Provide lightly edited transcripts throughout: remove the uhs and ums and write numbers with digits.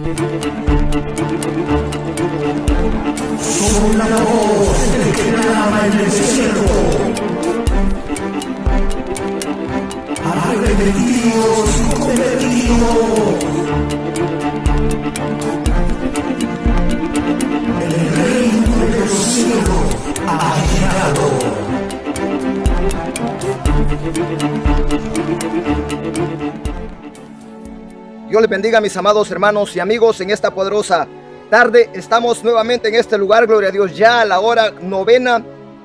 Somos la voz que clama en el cielo. Arrepentidos y convertidos. El reino de los cielos ha llegado. Dios les bendiga, mis amados hermanos y amigos. En esta poderosa tarde estamos nuevamente en este lugar, gloria a Dios, ya a la hora novena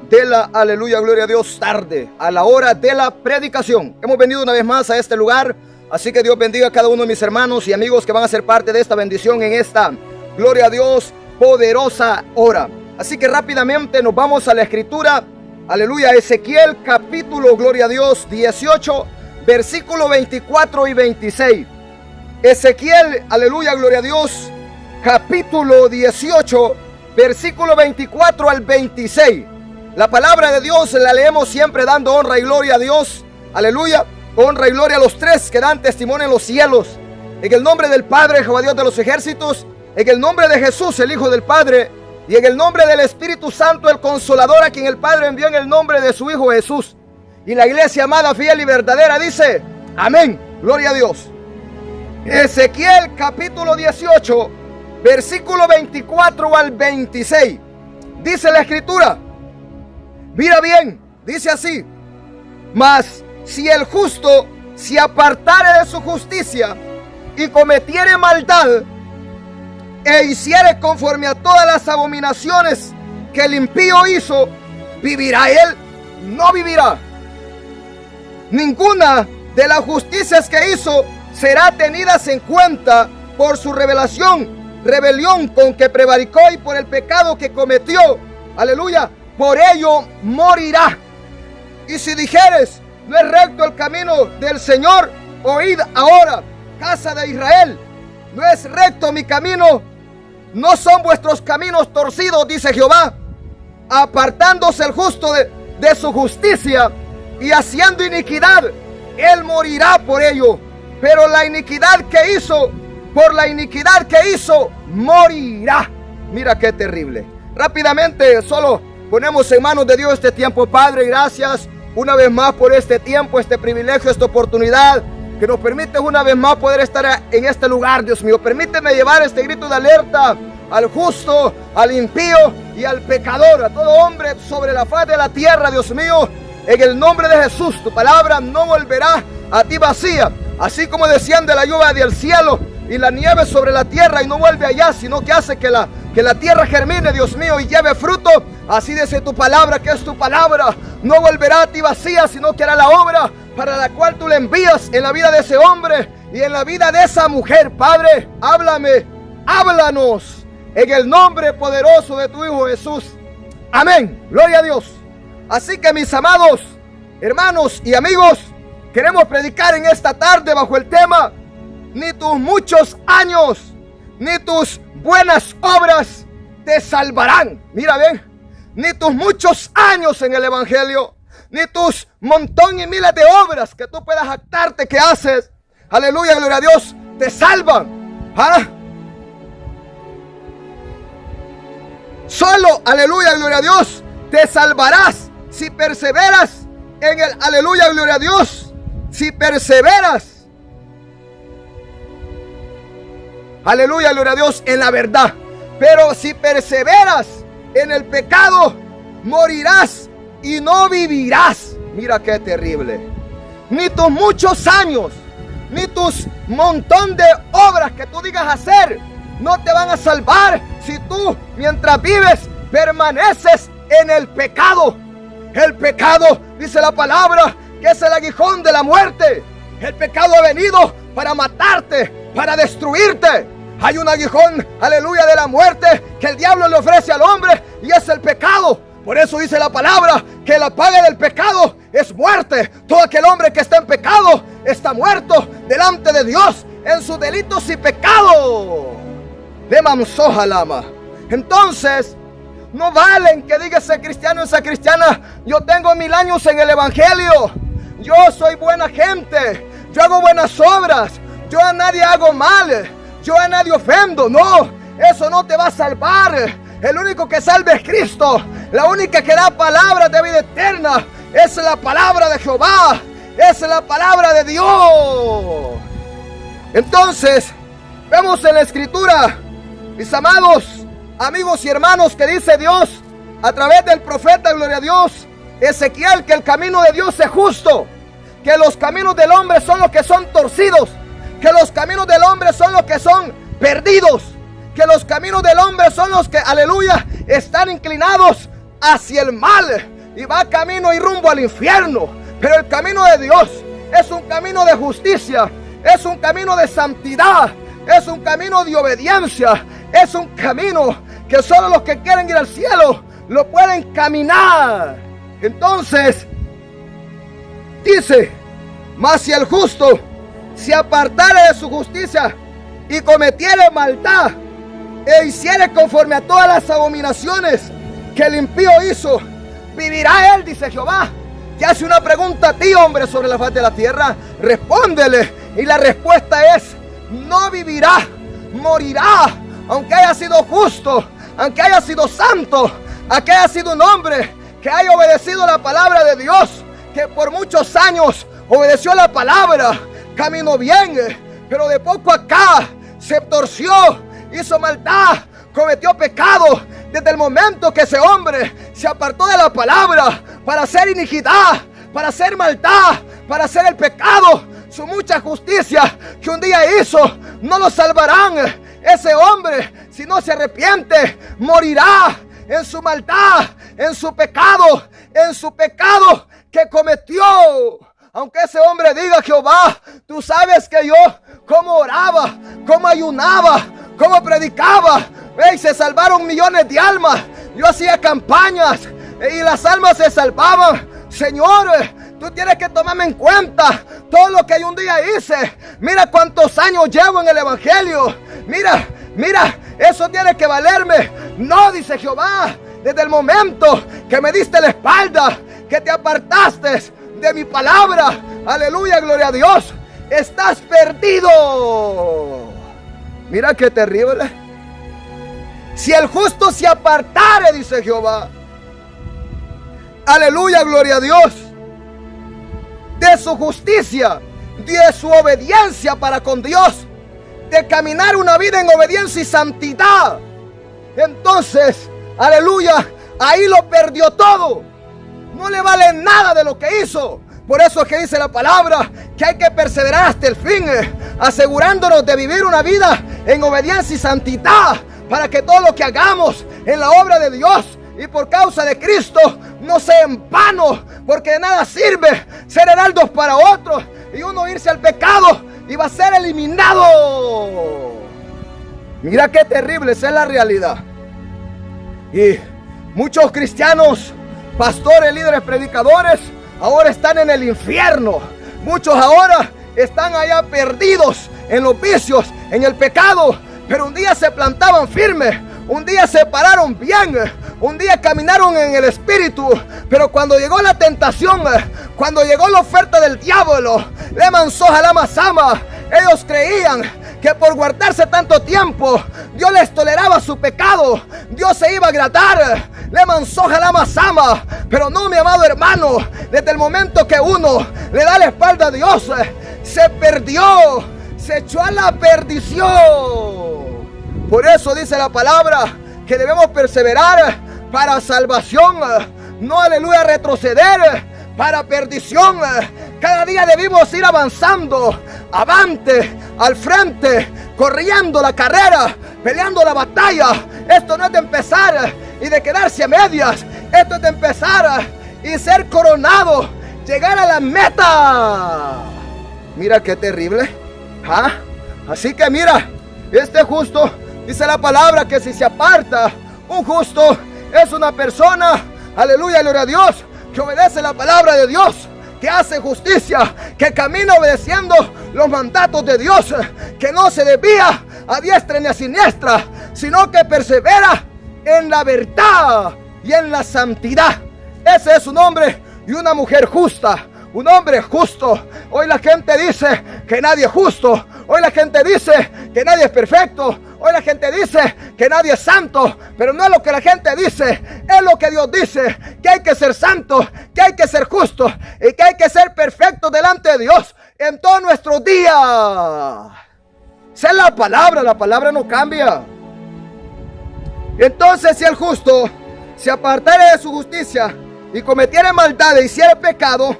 de la, aleluya, gloria a Dios, tarde, a la hora de la predicación. Hemos venido una vez más a este lugar, así que Dios bendiga a cada uno de mis hermanos y amigos que van a ser parte de esta bendición en esta, gloria a Dios, poderosa hora. Así que rápidamente nos vamos a la escritura, aleluya, Ezequiel capítulo, gloria a Dios, 18, versículo 24 y 26. Ezequiel, aleluya, gloria a Dios, capítulo 18, versículo 24 al 26. La palabra de Dios la leemos siempre dando honra y gloria a Dios. Aleluya, honra y gloria a los tres que dan testimonio en los cielos. En el nombre del Padre, Jehová Dios de los ejércitos. En el nombre de Jesús, el Hijo del Padre. Y en el nombre del Espíritu Santo, el Consolador, a quien el Padre envió en el nombre de su Hijo Jesús. Y la iglesia amada, fiel y verdadera dice, amén, gloria a Dios. Ezequiel capítulo 18, versículo 24 al 26. Dice la escritura, mira bien, dice así: mas si el justo se apartare de su justicia y cometiere maldad e hiciere conforme a todas las abominaciones que el impío hizo, ¿vivirá él? No vivirá. Ninguna de las justicias que hizo será tenidas en cuenta por su rebelión con que prevaricó y por el pecado que cometió. Aleluya, por ello morirá. Y si dijeres, no es recto el camino del Señor, oíd ahora, casa de Israel, no es recto mi camino, no son vuestros caminos torcidos, dice Jehová. Apartándose el justo de su justicia y haciendo iniquidad, él morirá por ello. Pero la iniquidad que hizo, por la iniquidad que hizo, morirá. Mira qué terrible. Rápidamente, solo ponemos en manos de Dios este tiempo. Padre, gracias una vez más por este tiempo, este privilegio, esta oportunidad que nos permite una vez más poder estar en este lugar, Dios mío. Permíteme llevar este grito de alerta al justo, al impío y al pecador, a todo hombre sobre la faz de la tierra, Dios mío. En el nombre de Jesús, tu palabra no volverá a ti vacía. Así como desciende la lluvia del cielo y la nieve sobre la tierra y no vuelve allá, sino que hace que la tierra germine, Dios mío, y lleve fruto. Así dice tu palabra, que es tu palabra. No volverá a ti vacía, sino que hará la obra para la cual tú le envías en la vida de ese hombre y en la vida de esa mujer. Padre, háblame, háblanos en el nombre poderoso de tu Hijo Jesús. Amén, gloria a Dios. Así que, mis amados hermanos y amigos, queremos predicar en esta tarde bajo el tema: ni tus muchos años, ni tus buenas obras te salvarán. Mira bien, ni tus muchos años en el evangelio, ni tus montón y miles de obras que tú puedas jactarte que haces, aleluya, gloria a Dios, te salvan. ¿Ah? Solo, aleluya, gloria a Dios, te salvarás si perseveras en el, aleluya, gloria a Dios, si perseveras, aleluya, gloria a Dios, en la verdad. Pero si perseveras en el pecado, morirás y no vivirás. Mira qué terrible. Ni tus muchos años, ni tus montón de obras que tú digas hacer, no te van a salvar si tú, mientras vives, permaneces en el pecado. El pecado, dice la palabra, que es el aguijón de la muerte. El pecado ha venido para matarte, para destruirte. Hay un aguijón, aleluya, de la muerte que el diablo le ofrece al hombre, y es el pecado. Por eso dice la palabra que la paga del pecado es muerte. Todo aquel hombre que está en pecado está muerto delante de Dios en sus delitos y pecados. De mamsoja lama. Entonces, no valen que diga ese cristiano, esa cristiana: yo tengo 1000 años en el evangelio, yo soy buena gente, yo hago buenas obras, yo a nadie hago mal, yo a nadie ofendo. No, eso no te va a salvar. El único que salva es Cristo. La única que da palabra de vida eterna es la palabra de Jehová. Es la palabra de Dios. Entonces, vemos en la Escritura, mis amados amigos y hermanos, que dice Dios a través del profeta, gloria a Dios, Ezequiel, que el camino de Dios es justo, que los caminos del hombre son los que son torcidos, que los caminos del hombre son los que son perdidos, que los caminos del hombre son los que, aleluya, están inclinados hacia el mal y va camino y rumbo al infierno. Pero el camino de Dios es un camino de justicia, es un camino de santidad, es un camino de obediencia, es un camino que solo los que quieren ir al cielo lo pueden caminar. Entonces, dice, mas si el justo se apartare de su justicia y cometiere maldad e hiciere conforme a todas las abominaciones que el impío hizo, vivirá él, dice Jehová. Te hace una pregunta a ti, hombre, sobre la faz de la tierra. Respóndele, y la respuesta es: no vivirá, morirá. Aunque haya sido justo, aunque haya sido santo, aunque haya sido un hombre que haya obedecido la palabra de Dios, que por muchos años obedeció la palabra, caminó bien, pero de poco acá se torció, hizo maldad, cometió pecado. Desde el momento que ese hombre se apartó de la palabra para hacer iniquidad, para hacer maldad, para hacer el pecado, su mucha justicia que un día hizo, no lo salvarán. Ese hombre, si no se arrepiente, morirá en su maldad, en su pecado que cometió. Aunque ese hombre diga: Jehová, tú sabes que yo cómo oraba, cómo ayunaba, cómo predicaba, y se salvaron millones de almas. Yo hacía campañas y las almas se salvaban. Señor, tú tienes que tomarme en cuenta todo lo que yo un día hice. Mira cuántos años llevo en el evangelio. Mira, eso tiene que valerme. No, dice Jehová, desde el momento que me diste la espalda, que te apartaste de mi palabra, aleluya, gloria a Dios, estás perdido. Mira qué terrible. Si el justo se apartare, dice Jehová, aleluya, gloria a Dios, de su justicia, de su obediencia para con Dios, de caminar una vida en obediencia y santidad, entonces, aleluya, ahí lo perdió todo. No le vale nada de lo que hizo. Por eso es que dice la palabra que hay que perseverar hasta el fin, asegurándonos de vivir una vida en obediencia y santidad, para que todo lo que hagamos en la obra de Dios y por causa de Cristo no sea en vano, porque de nada sirve ser heraldos para otros y uno irse al pecado y va a ser eliminado. Mira qué terrible, esa es la realidad. Y muchos cristianos, pastores, líderes, predicadores, ahora están en el infierno. Muchos ahora están allá perdidos en los vicios, en el pecado. Pero un día se plantaban firmes, un día se pararon bien, un día caminaron en el Espíritu. Pero cuando llegó la tentación, cuando llegó la oferta del diablo, le manzó Jalamasama, ellos creían que por guardarse tanto tiempo Dios les toleraba su pecado, Dios se iba a agradar. Le manzó Jalamasama, pero no, mi amado hermano. Desde el momento que uno le da la espalda a Dios, se perdió, se echó a la perdición. Por eso dice la palabra que debemos perseverar para salvación, no, aleluya, retroceder para perdición. Cada día debemos ir avanzando, avante, al frente, corriendo la carrera, peleando la batalla. Esto no es de empezar y de quedarse a medias. Esto es de empezar y ser coronado, llegar a la meta. Mira qué terrible. Así que mira, este justo, dice la palabra que si se aparta, un justo es una persona, aleluya, gloria a Dios, que obedece la palabra de Dios, que hace justicia, que camina obedeciendo los mandatos de Dios, que no se desvía a diestra ni a siniestra, sino que persevera en la verdad y en la santidad. Ese es un hombre y una mujer justa, un hombre justo. Hoy la gente dice que nadie es justo. Hoy la gente dice que nadie es perfecto. Hoy la gente dice que nadie es santo. Pero no es lo que la gente dice, es lo que Dios dice. Que hay que ser santos, que hay que ser justos y que hay que ser perfectos delante de Dios en todos nuestros días. Esa es la palabra no cambia. Entonces si el justo se apartare de su justicia y cometiere maldad e hiciere pecado,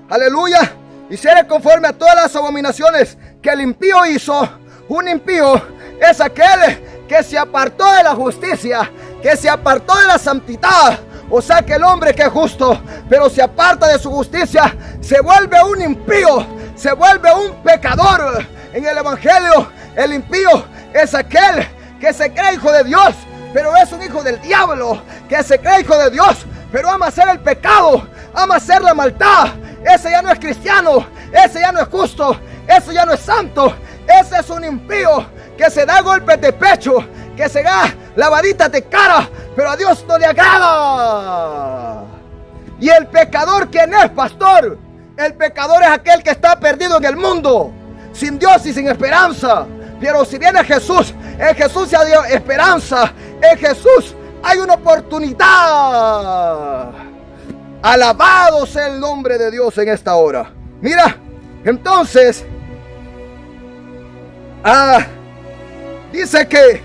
aleluya, hiciere conforme a todas las abominaciones que el impío hizo. Un impío es aquel que se apartó de la justicia, que se apartó de la santidad. O sea que el hombre que es justo, pero se aparta de su justicia, se vuelve un impío, se vuelve un pecador. En el evangelio, el impío es aquel que se cree hijo de Dios, pero es un hijo del diablo. Que se cree hijo de Dios, pero ama hacer el pecado, ama hacer la maldad. Ese ya no es cristiano, ese ya no es justo, ese ya no es santo. Ese es un impío que se da golpes de pecho, que se da lavaditas de cara, pero a Dios no le agrada. Y el pecador, ¿quién es, pastor? El pecador es aquel que está perdido en el mundo, sin Dios y sin esperanza. Pero si viene Jesús, en Jesús hay esperanza, en Jesús hay una oportunidad. Alabado sea el nombre de Dios en esta hora. Mira, entonces, dice que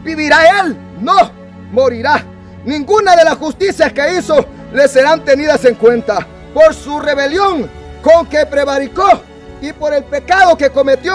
vivirá él, no morirá. Ninguna de las justicias que hizo le serán tenidas en cuenta. Por su rebelión con que prevaricó y por el pecado que cometió,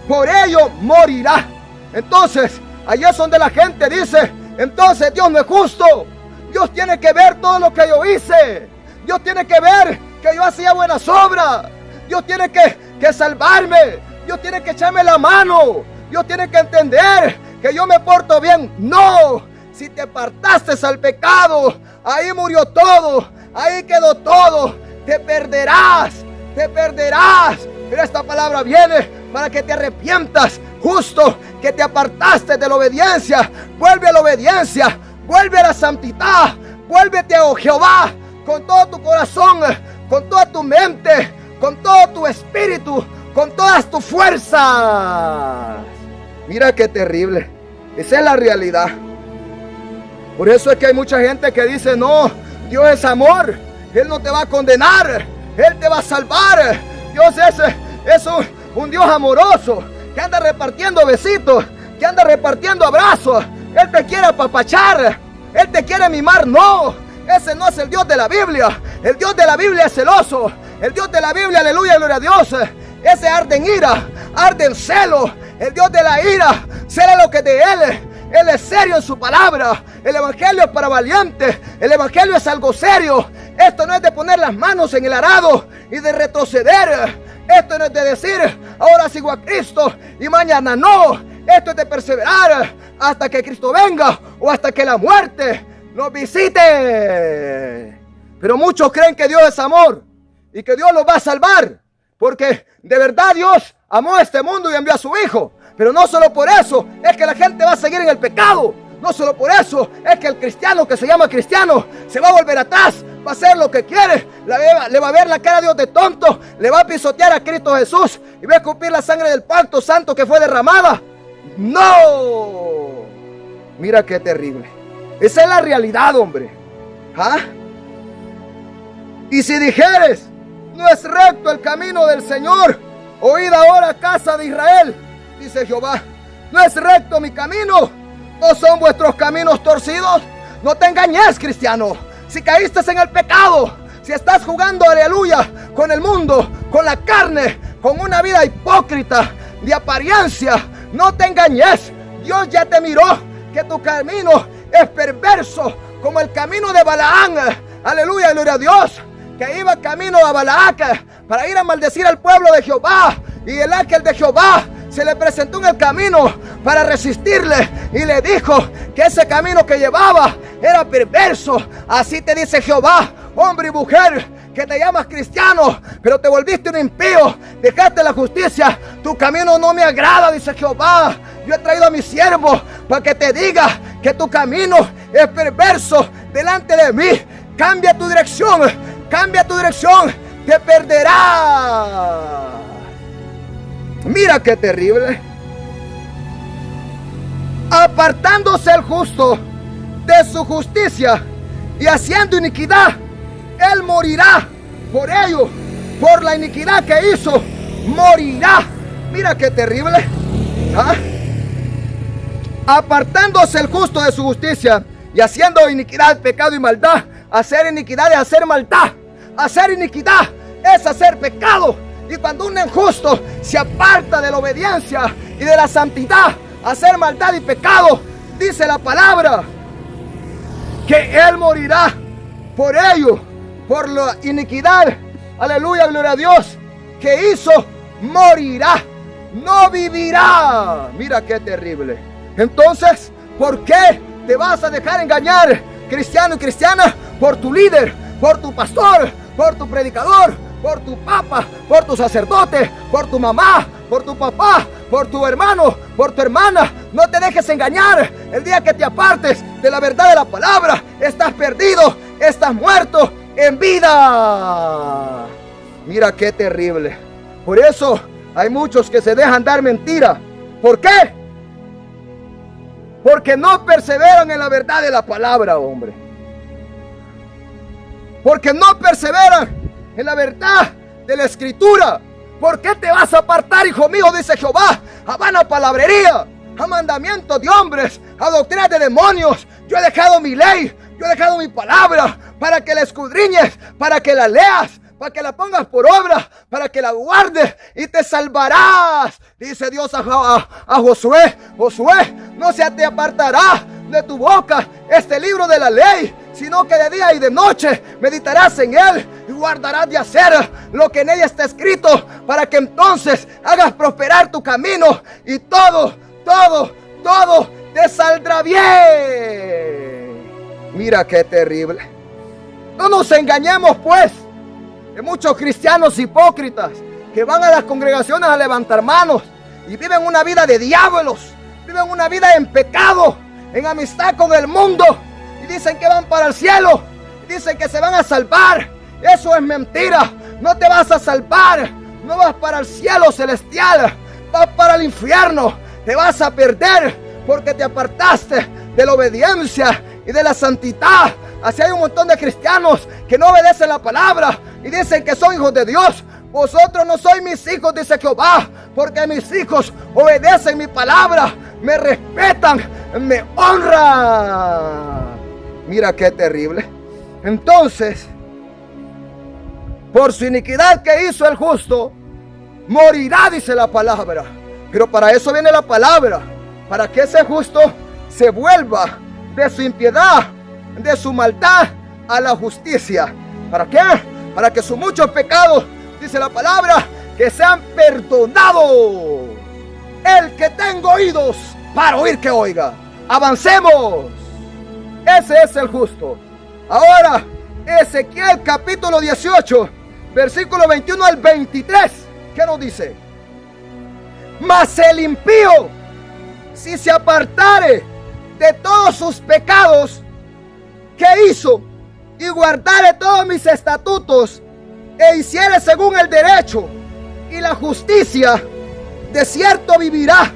por ello morirá. Entonces, allí es donde la gente dice, entonces Dios no es justo. Dios tiene que ver todo lo que yo hice. Dios tiene que ver que yo hacía buenas obras. Dios tiene que salvarme. Dios tiene que echarme la mano. Dios tiene que entender que yo me porto bien. No, si te apartaste al pecado, ahí murió todo, ahí quedó todo. Te perderás, te perderás. Pero esta palabra viene para que te arrepientas. Justo que te apartaste de la obediencia, vuelve a la obediencia, vuelve a la santidad, vuélvete a Jehová con todo tu corazón, con toda tu mente, con todo tu espíritu, con todas tus fuerzas. Mira qué terrible. Esa es la realidad. Por eso es que hay mucha gente que dice, no, Dios es amor, Él no te va a condenar, Él te va a salvar. Dios es un Dios amoroso, que anda repartiendo besitos, que anda repartiendo abrazos. Él te quiere apapachar, Él te quiere mimar. No, ese no es el Dios de la Biblia. El Dios de la Biblia es celoso. El Dios de la Biblia, aleluya, gloria a Dios, ese arde en ira, arde en celo. El Dios de la ira, será lo que de Él es serio en su palabra. El evangelio es para valientes. El evangelio es algo serio. Esto no es de poner las manos en el arado y de retroceder. Esto no es de decir, ahora sigo a Cristo y mañana no. Esto es de perseverar hasta que Cristo venga o hasta que la muerte nos visite. Pero muchos creen que Dios es amor y que Dios los va a salvar, porque de verdad Dios amó a este mundo y envió a su Hijo. Pero no solo por eso es que la gente va a seguir en el pecado. No solo por eso es que el cristiano que se llama cristiano se va a volver atrás, va a hacer lo que quiere, le va a ver la cara a Dios de tonto, le va a pisotear a Cristo Jesús y va a escupir la sangre del pacto santo que fue derramada. ¡No! Mira qué terrible. Esa es la realidad, hombre. ¿Ah? Y si dijeres, no es recto el camino del Señor, oíd ahora, casa de Israel, dice Jehová, no es recto mi camino, ¿no son vuestros caminos torcidos? No te engañes, cristiano. Si caíste en el pecado, si estás jugando, aleluya, con el mundo, con la carne, con una vida hipócrita, de apariencia, no te engañes. Dios ya te miró que tu camino es perverso, como el camino de Balaán. Aleluya, gloria a Dios, que iba camino a Balac para ir a maldecir al pueblo de Jehová. Y el ángel de Jehová se le presentó en el camino para resistirle y le dijo que ese camino que llevaba era perverso. Así te dice Jehová, hombre y mujer, que te llamas cristiano, pero te volviste un impío, dejaste la justicia, tu camino no me agrada, dice Jehová. Yo he traído a mi siervo para que te diga que tu camino es perverso delante de mí. Cambia tu dirección, te perderás. Mira qué terrible. Apartándose el justo de su justicia y haciendo iniquidad, él morirá por ello, por la iniquidad que hizo, morirá. Mira qué terrible. ¿Ah? Apartándose el justo de su justicia y haciendo iniquidad, pecado y maldad. Hacer iniquidad es hacer maldad. Hacer iniquidad es hacer pecado. Y cuando un injusto se aparta de la obediencia y de la santidad, hacer maldad y pecado, dice la palabra que él morirá por ello, por la iniquidad. Aleluya, gloria a Dios, que hizo, morirá, no vivirá. Mira qué terrible. Entonces, ¿por qué te vas a dejar engañar, cristiano y cristiana, por tu líder, por tu pastor, por tu predicador, por tu papa, por tu sacerdote, por tu mamá, por tu papá, por tu hermano, por tu hermana? No te dejes engañar. El día que te apartes de la verdad de la palabra, estás perdido, estás muerto en vida. Mira qué terrible. Por eso hay muchos que se dejan dar mentira. ¿Por qué? Porque no perseveran en la verdad de la palabra, hombre. Porque no perseveran en la verdad de la escritura. ¿Por qué te vas a apartar, hijo mío? Dice Jehová, a vana palabrería, a mandamientos de hombres, a doctrinas de demonios. Yo he dejado mi ley, yo he dejado mi palabra para que la escudriñes, para que la leas, para que la pongas por obra, para que la guardes y te salvarás. Dice Dios a Josué: Josué, no se te apartará de tu boca este libro de la ley, sino que de día y de noche meditarás en él y guardarás de hacer lo que en ella está escrito, para que entonces hagas prosperar tu camino y todo te saldrá bien. Mira qué terrible. No nos engañemos, pues, de muchos cristianos hipócritas que van a las congregaciones a levantar manos y viven una vida de diablos, viven una vida en pecado, en amistad con el mundo, y dicen que van para el cielo, y dicen que se van a salvar. Eso es mentira. No te vas a salvar, no vas para el cielo celestial, vas para el infierno. Te vas a perder porque te apartaste de la obediencia y de la santidad. Así hay un montón de cristianos que no obedecen la palabra y dicen que son hijos de Dios. Vosotros no sois mis hijos, dice Jehová, porque mis hijos obedecen mi palabra, me respetan, me honran. Mira qué terrible. Entonces, por su iniquidad que hizo el justo, morirá, dice la palabra. Pero para eso viene la palabra, para que ese justo se vuelva de su impiedad, de su maldad, a la justicia. ¿Para qué? Para que sus muchos pecados, dice la palabra, que sean perdonados. El que tenga oídos para oír, que oiga. Avancemos. Ese es el justo. Ahora, Ezequiel capítulo 18, versículo 21 al 23. ¿Qué nos dice? Mas el impío, si se apartare de todos sus pecados que hizo, y guardare todos mis estatutos, e hiciere según el derecho y la justicia, de cierto vivirá,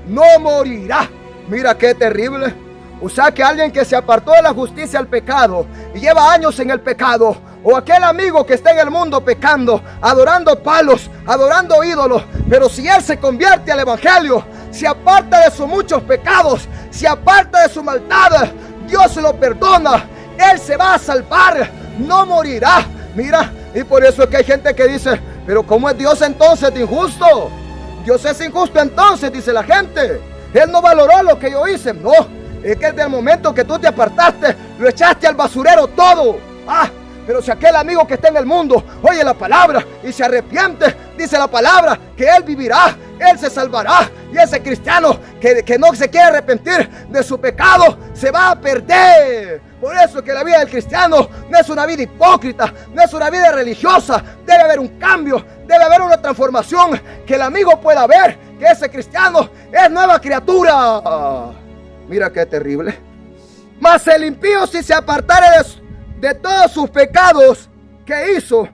no morirá. Mira qué terrible. O sea que alguien que se apartó de la justicia al pecado y lleva años en el pecado, o aquel amigo que está en el mundo pecando, adorando palos, adorando ídolos, pero si él se convierte al evangelio, se aparta de sus muchos pecados, se aparta de su maldad, Dios se lo perdona, él se va a salvar, no morirá. Mira, y por eso es que hay gente que dice: pero ¿cómo es Dios entonces de injusto? Dios es injusto entonces, dice la gente. Él no valoró lo que yo hice. No, es que desde el momento que tú te apartaste, lo echaste al basurero todo. Pero si aquel amigo que está en el mundo oye la palabra y se arrepiente, dice la palabra que él vivirá, él se salvará. Y ese cristiano que no se quiere arrepentir de su pecado, se va a perder. Por eso es que la vida del cristiano no es una vida hipócrita, no es una vida religiosa. Debe haber un cambio, debe haber una transformación, que el amigo pueda ver que ese cristiano es nueva criatura. Mira qué terrible. Mas el impío, si se apartare de todos sus pecados que hizo,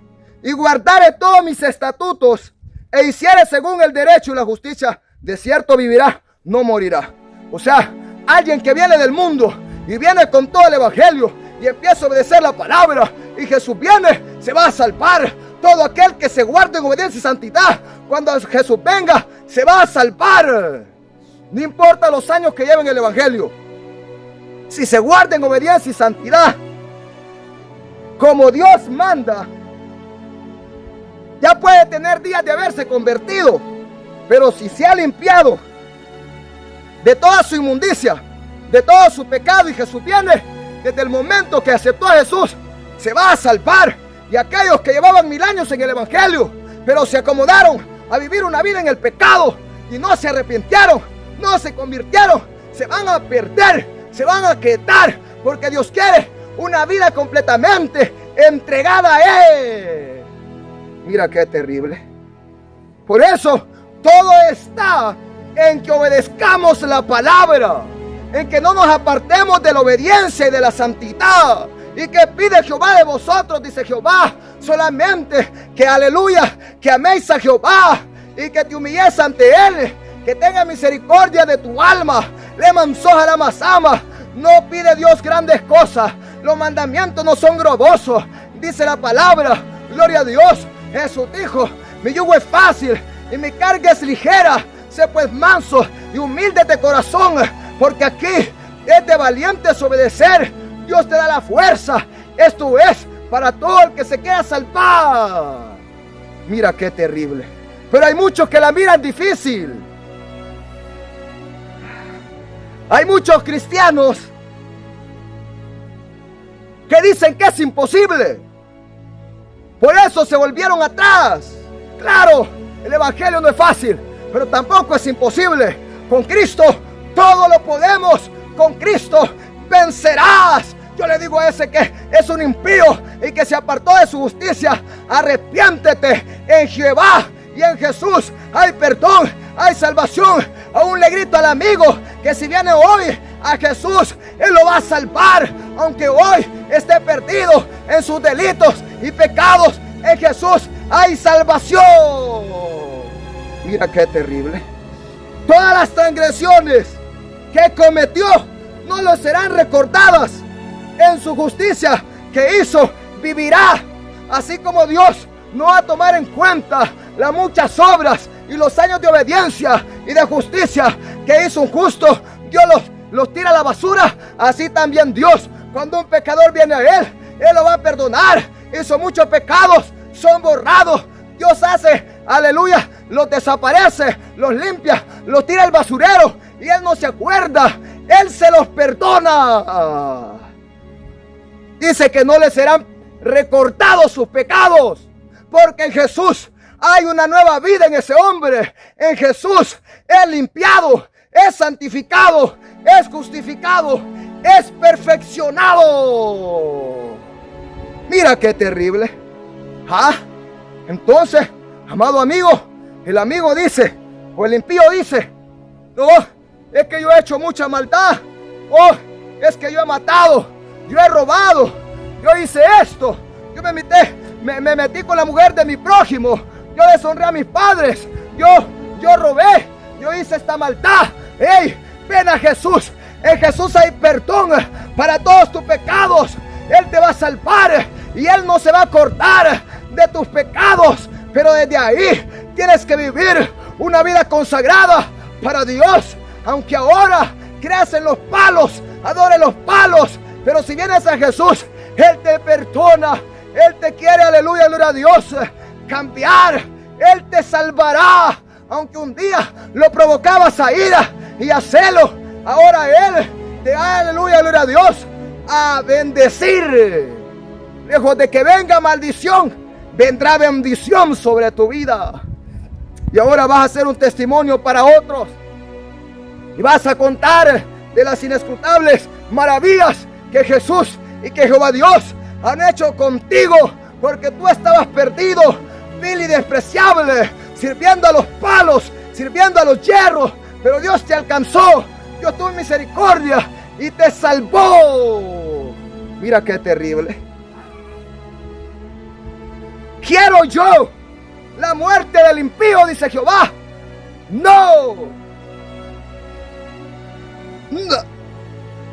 y guardare todos mis estatutos, e hiciere según el derecho y la justicia, de cierto vivirá, no morirá. O sea, alguien que viene del mundo y viene con todo el evangelio y empieza a obedecer la palabra, y Jesús viene, se va a salvar. Todo aquel que se guarde en obediencia y santidad, cuando Jesús venga, se va a salvar. No importa los años que lleven el evangelio. Si se guarda en obediencia y santidad, como Dios manda, ya puede tener días de haberse convertido. Pero si se ha limpiado de toda su inmundicia, de todo su pecado, y Jesús viene, desde el momento que aceptó a Jesús, se va a salvar. Y aquellos que llevaban 1000 años en el evangelio, pero se acomodaron a vivir una vida en el pecado y no se arrepintieron, no se convirtieron, se van a perder, se van a quedar, porque Dios quiere una vida completamente entregada a Él. Mira qué terrible. Por eso todo está en que obedezcamos la palabra, en que no nos apartemos de la obediencia y de la santidad. ¿Y qué pide Jehová de vosotros? Dice Jehová, solamente que, aleluya, que améis a Jehová y que te humilléis ante Él, que tenga misericordia de tu alma. Le mansoja la masama. No pide Dios grandes cosas. Los mandamientos no son grobosos. Dice la palabra, gloria a Dios. Jesús dijo, mi yugo es fácil y mi carga es ligera. Sé pues manso y humilde de corazón, porque aquí es de valientes obedecer. Dios te da la fuerza. Esto es para todo el que se quiera salvar. Mira qué terrible. Pero hay muchos que la miran difícil. Hay muchos cristianos que dicen que es imposible. Por eso se volvieron atrás. Claro, el evangelio no es fácil, pero tampoco es imposible. Con Cristo todo lo podemos. Con Cristo vencerás. Yo le digo a ese que es un impío y que se apartó de su justicia, arrepiéntete. En Jehová y en Jesús hay perdón, hay salvación. Aún le grito al amigo que si viene hoy a Jesús, Él lo va a salvar. Aunque hoy esté perdido en sus delitos y pecados, en Jesús hay salvación. Mira qué terrible. Todas las transgresiones que cometió no lo serán recordadas. En su justicia que hizo, vivirá. Así como Dios no va a tomar en cuenta las muchas obras y los años de obediencia y de justicia que hizo un justo, Dios los tira a la basura. Así también Dios, cuando un pecador viene a Él lo va a perdonar. Hizo muchos pecados, son borrados. Dios hace, aleluya, los desaparece, los limpia, los tira al basurero y Él no se acuerda. Él se los perdona. Dice que no le serán recortados sus pecados, porque en Jesús hay una nueva vida en ese hombre. En Jesús es limpiado, es santificado, es justificado, es perfeccionado. Mira qué terrible. Entonces, amado amigo, el amigo dice, o el impío dice, no, es que yo he hecho mucha maldad. Oh, es que yo he matado. Yo he robado, yo hice esto, yo me metí con la mujer de mi prójimo, yo deshonré a mis padres, yo robé, yo hice esta maldad. ¡Ey! Ven a Jesús. En Jesús hay perdón para todos tus pecados. Él te va a salvar y Él no se va a acordar de tus pecados. Pero desde ahí tienes que vivir una vida consagrada para Dios. Aunque ahora creas en los palos, adore los palos, pero si vienes a Jesús, Él te perdona. Él te quiere, aleluya, gloria a Dios, cambiar. Él te salvará. Aunque un día lo provocabas a ira y a celo, ahora Él te da, aleluya, gloria a Dios, a bendecir. Lejos de que venga maldición, vendrá bendición sobre tu vida. Y ahora vas a ser un testimonio para otros. Y vas a contar de las inescrutables maravillas que Jesús y que Jehová Dios han hecho contigo, porque tú estabas perdido, vil y despreciable, sirviendo a los palos, sirviendo a los hierros, pero Dios te alcanzó, Dios tuvo misericordia y te salvó. Mira qué terrible. Quiero yo la muerte del impío, dice Jehová. No,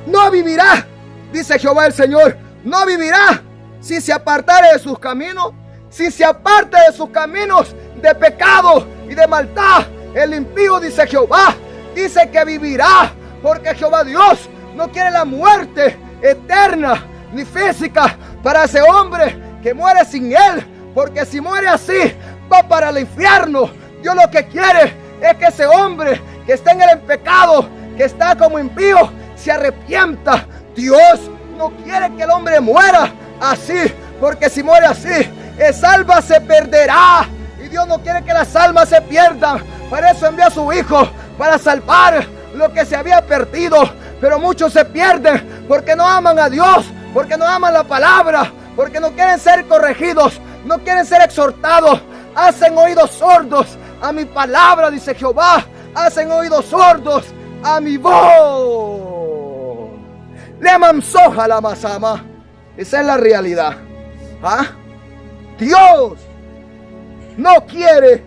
no vivirá, dice Jehová el Señor. No vivirá si se apartare de sus caminos, si se aparte de sus caminos de pecado y de maldad. El impío, dice Jehová, dice que vivirá, porque Jehová Dios no quiere la muerte eterna ni física para ese hombre que muere sin él, porque si muere así va para el infierno. Dios lo que quiere es que ese hombre que está en el pecado, que está como impío, se arrepienta. Dios no quiere que el hombre muera así, porque si muere así, esa alma se perderá. Y Dios no quiere que las almas se pierdan. Para eso envió a su Hijo, para salvar lo que se había perdido. Pero muchos se pierden porque no aman a Dios, porque no aman la palabra, porque no quieren ser corregidos, no quieren ser exhortados. Hacen oídos sordos a mi palabra, dice Jehová. Hacen oídos sordos a mi voz. Le mamsoja la masama. Esa es la realidad. ¿Ah? Dios no quiere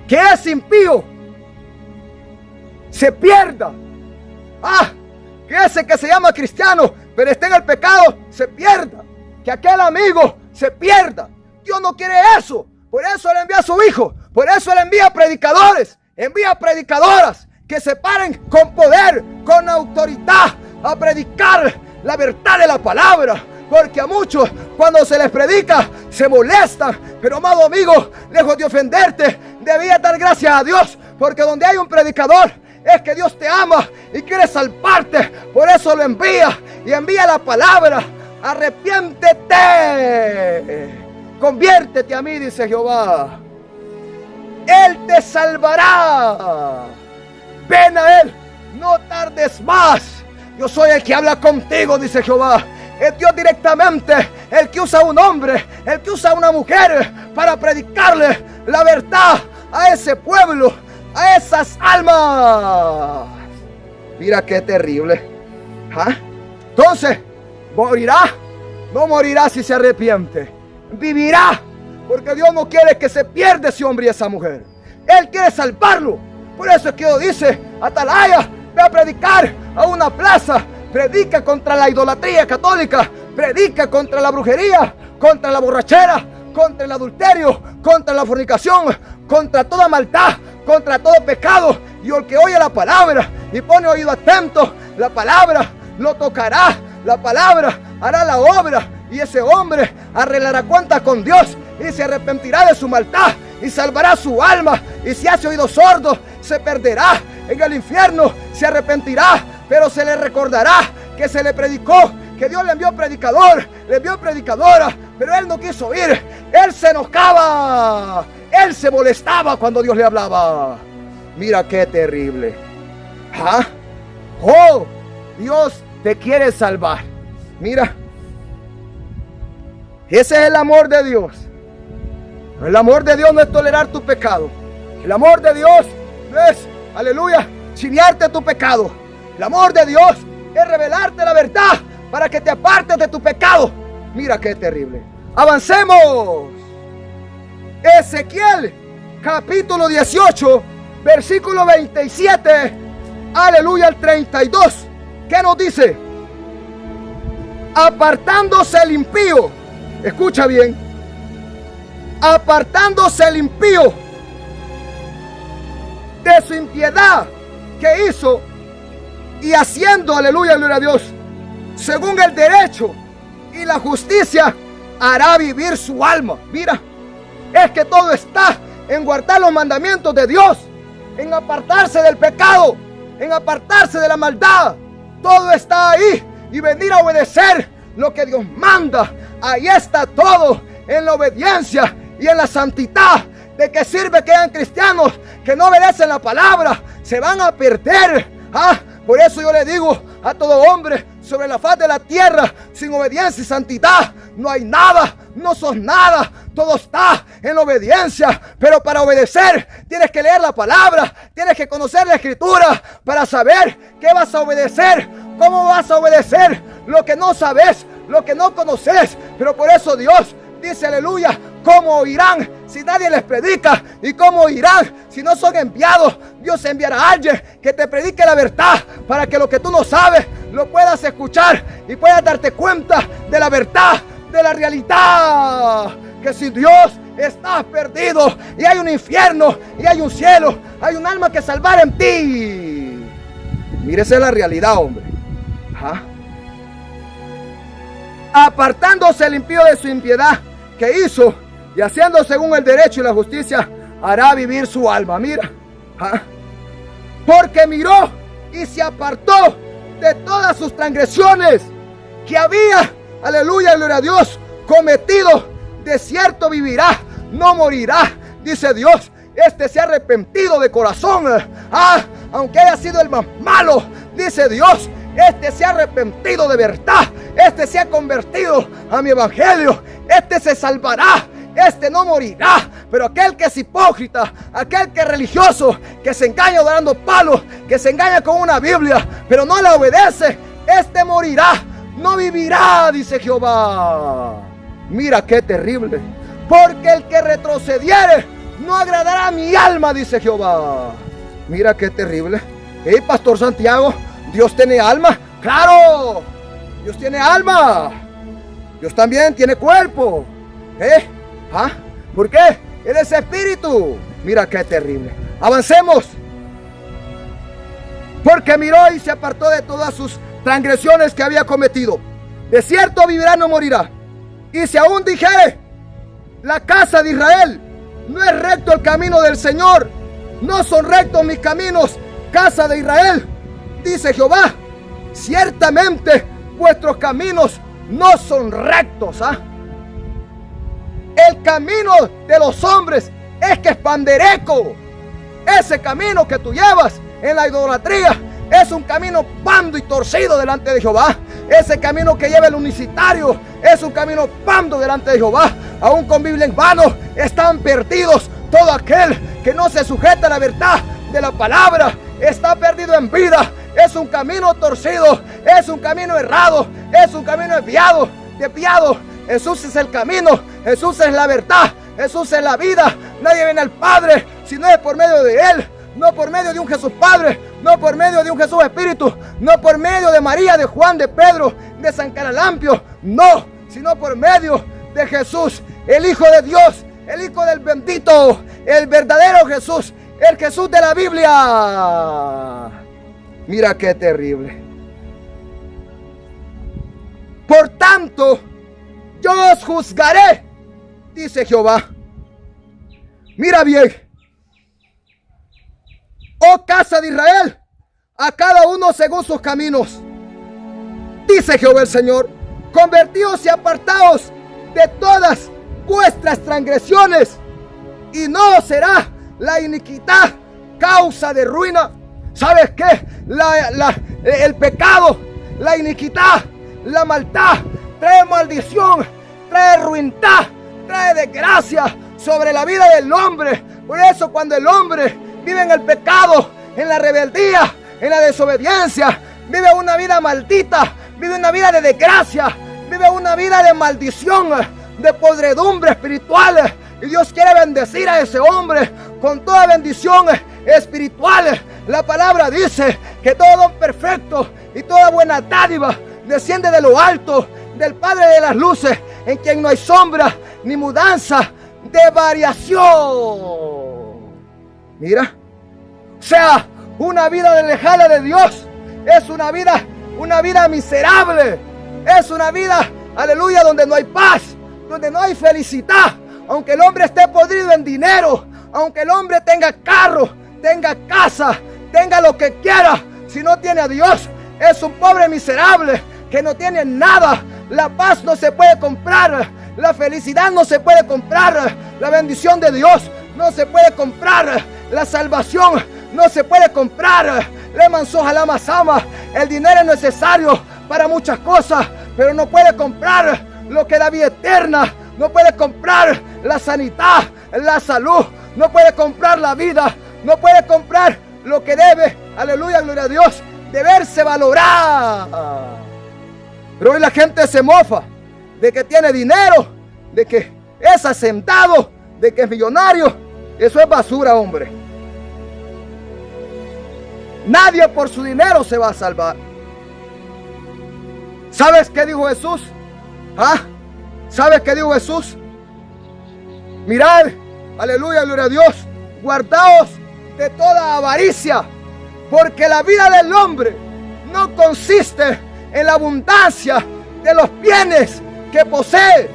que ese impío se pierda. Que ese que se llama cristiano, pero está en el pecado, se pierda. Que aquel amigo se pierda. Dios no quiere eso. Por eso Él envía a su Hijo. Por eso Él envía predicadores, envía predicadoras que se paren con poder, con autoridad, a predicar la verdad de la palabra. Porque a muchos, cuando se les predica, se molestan. Pero amado amigo, lejos de ofenderte, debías dar gracias a Dios. Porque donde hay un predicador, es que Dios te ama y quiere salvarte. Por eso lo envía y envía la palabra. Arrepiéntete, conviértete a mí, dice Jehová. Él te salvará. Ven a Él, no tardes más. Yo soy el que habla contigo, dice Jehová. Es Dios directamente el que usa a un hombre, el que usa a una mujer para predicarle la verdad a ese pueblo, a esas almas. Mira qué terrible. Entonces, morirá. No morirá si se arrepiente. Vivirá. Porque Dios no quiere que se pierda ese hombre y esa mujer. Él quiere salvarlo. Por eso es que Dios dice: Atalaya, ve a predicar a una plaza. Predica contra la idolatría católica. Predica contra la brujería, contra la borrachera, contra el adulterio, contra la fornicación, contra toda maldad, contra todo pecado. Y el que oye la palabra y pone oído atento, la palabra lo tocará. La palabra hará la obra. Y ese hombre arreglará cuentas con Dios y se arrepentirá de su maldad y salvará su alma. Y si hace oídos sordos, se perderá en el infierno. Se arrepentirá, pero se le recordará que se le predicó, que Dios le envió predicador, le envió predicadora, pero él no quiso oír. Él se enojaba, él se molestaba cuando Dios le hablaba. Mira qué terrible. Oh, Dios te quiere salvar. Mira, ese es el amor de Dios. El amor de Dios no es tolerar tu pecado. El amor de Dios no es, aleluya, chinearte tu pecado. El amor de Dios es revelarte la verdad para que te apartes de tu pecado. Mira qué terrible. Avancemos. Ezequiel capítulo 18, versículo 27, aleluya, al 32. ¿Qué nos dice? Apartándose el impío. Escucha bien. Apartándose el impío de su impiedad que hizo y haciendo, aleluya, gloria a Dios, según el derecho y la justicia, hará vivir su alma. Mira, es que todo está en guardar los mandamientos de Dios, en apartarse del pecado, en apartarse de la maldad. Todo está ahí y venir a obedecer lo que Dios manda. Ahí está todo, en la obediencia y en la santidad. ¿De qué sirve que hayan cristianos que no obedecen la palabra? Se van a perder. Por eso yo le digo a todo hombre sobre la faz de la tierra, sin obediencia y santidad no hay nada, no sos nada. Todo está en la obediencia. Pero para obedecer tienes que leer la palabra, tienes que conocer la escritura para saber qué vas a obedecer, cómo vas a obedecer lo que no sabes, lo que no conoces. Pero por eso Dios dice, aleluya, ¿cómo oirán si nadie les predica? ¿Y cómo oirán si no son enviados? Dios enviará a alguien que te predique la verdad, para que lo que tú no sabes lo puedas escuchar y puedas darte cuenta de la verdad, de la realidad. Que sin Dios estás perdido, y hay un infierno y hay un cielo, hay un alma que salvar en ti. Mírese la realidad, hombre. Ajá. Apartándose el impío de su impiedad que hizo, y haciendo según el derecho y la justicia, hará vivir su alma. Mira. Ajá. Porque miró y se apartó de todas sus transgresiones que había, aleluya, gloria a Dios, cometido. De cierto vivirá, no morirá, dice Dios. Este se ha arrepentido de corazón. Aunque haya sido el más malo, dice Dios, este se ha arrepentido de verdad. Este se ha convertido a mi evangelio. Este se salvará. Este no morirá. Pero aquel que es hipócrita, aquel que es religioso, que se engaña dando palos, que se engaña con una Biblia, pero no la obedece, este morirá, no vivirá, dice Jehová. Mira qué terrible. Porque el que retrocediere no agradará a mi alma, dice Jehová. Mira qué terrible. Pastor Santiago, ¿Dios tiene alma? ¡Claro! Dios tiene alma. Dios también tiene cuerpo. ¿Por qué? Él es espíritu. Mira qué terrible. Avancemos. Porque miró y se apartó de todas sus transgresiones que había cometido. De cierto vivirá, no morirá. Y si aún dijere la casa de Israel, no es recto el camino del Señor, no son rectos mis caminos, casa de Israel, dice Jehová, ciertamente vuestros caminos no son rectos. El camino de los hombres es que es pandereco. Ese camino que tú llevas en la idolatría es un camino pando y torcido delante de Jehová. Ese camino que lleva el unicitario es un camino pando delante de Jehová. Aún con Biblia en vano están perdidos. Todo aquel que no se sujeta a la verdad de la palabra está perdido en vida. Es un camino torcido, es un camino errado, es un camino desviado. Jesús es el camino, Jesús es la verdad, Jesús es la vida. Nadie viene al Padre si no es por medio de Él. No por medio de un Jesús Padre, no por medio de un Jesús Espíritu, no por medio de María, de Juan, de Pedro, de San Caralampio, no, sino por medio de Jesús, el Hijo de Dios, el Hijo del bendito, el verdadero Jesús, el Jesús de la Biblia. Mira qué terrible. Por tanto, yo os juzgaré, dice Jehová. Mira bien. Oh casa de Israel, a cada uno según sus caminos, dice Jehová el Señor. Convertíos y apartaos de todas vuestras transgresiones, y no será la iniquidad causa de ruina. ¿Sabes qué? El pecado, la iniquidad, la maldad trae maldición, trae ruindad, trae desgracia sobre la vida del hombre. Por eso cuando el hombre vive en el pecado, en la rebeldía, en la desobediencia, vive una vida maldita, vive una vida de desgracia, vive una vida de maldición, de podredumbre espiritual. Y Dios quiere bendecir a ese hombre con toda bendición espiritual. La palabra dice que todo don perfecto y toda buena dádiva desciende de lo alto, del Padre de las luces, en quien no hay sombra ni mudanza de variación. Mira, o sea, una vida alejada de Dios es una vida miserable, es una vida, aleluya, donde no hay paz, donde no hay felicidad. Aunque el hombre esté podrido en dinero, aunque el hombre tenga carro, tenga casa, tenga lo que quiera, si no tiene a Dios, es un pobre miserable que no tiene nada. La paz no se puede comprar, la felicidad no se puede comprar, la bendición de Dios no se puede comprar, la salvación no se puede comprar. Le mansoja la masama. El dinero es necesario para muchas cosas, pero no puede comprar lo que da vida eterna. No puede comprar la sanidad, la salud. No puede comprar la vida. No puede comprar lo que debe, aleluya, gloria a Dios, deberse valorar. Pero hoy la gente se mofa de que tiene dinero, de que es hacendado, de que es millonario, eso es basura, hombre. Nadie por su dinero se va a salvar. ¿Sabes qué dijo Jesús? ¿Sabes qué dijo Jesús? Mirad, aleluya, gloria a Dios, guardaos de toda avaricia, porque la vida del hombre no consiste en la abundancia de los bienes que posee.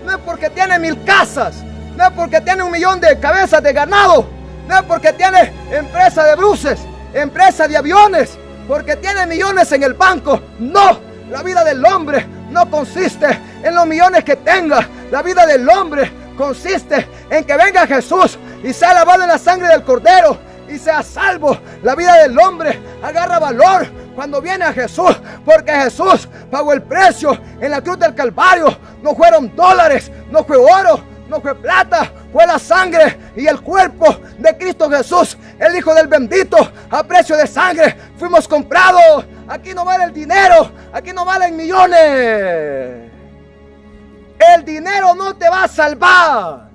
No es porque tiene 1000 casas, no es porque tiene 1 millón de cabezas de ganado, no es porque tiene empresa de buses, empresa de aviones, porque tiene millones en el banco. No, la vida del hombre no consiste en los millones que tenga. La vida del hombre consiste en que venga Jesús y sea lavado en la sangre del Cordero y sea salvo. La vida del hombre agarra valor cuando viene a Jesús, porque Jesús pagó el precio en la cruz del Calvario. No fueron dólares, no fue oro, no fue plata, fue la sangre y el cuerpo de Cristo Jesús, el Hijo del bendito. A precio de sangre fuimos comprados. Aquí no vale el dinero, aquí no valen millones. El dinero no te va a salvar.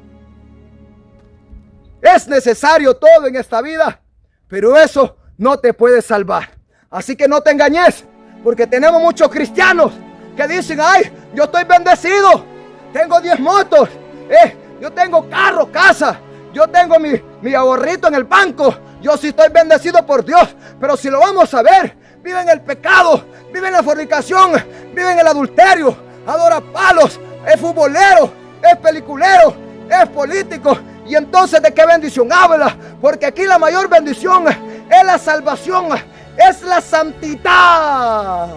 Es necesario todo en esta vida, pero eso no te puede salvar. Así que no te engañes, porque tenemos muchos cristianos que dicen: ay, yo estoy bendecido, tengo 10 motos, yo tengo carro, casa, yo tengo mi ahorrito en el banco, yo sí estoy bendecido por Dios. Pero si lo vamos a ver, vive en el pecado, vive en la fornicación, vive en el adulterio, adora palos, es futbolero, es peliculero, es político. Y entonces, ¿de qué bendición habla? Porque aquí la mayor bendición es la salvación, es la santidad.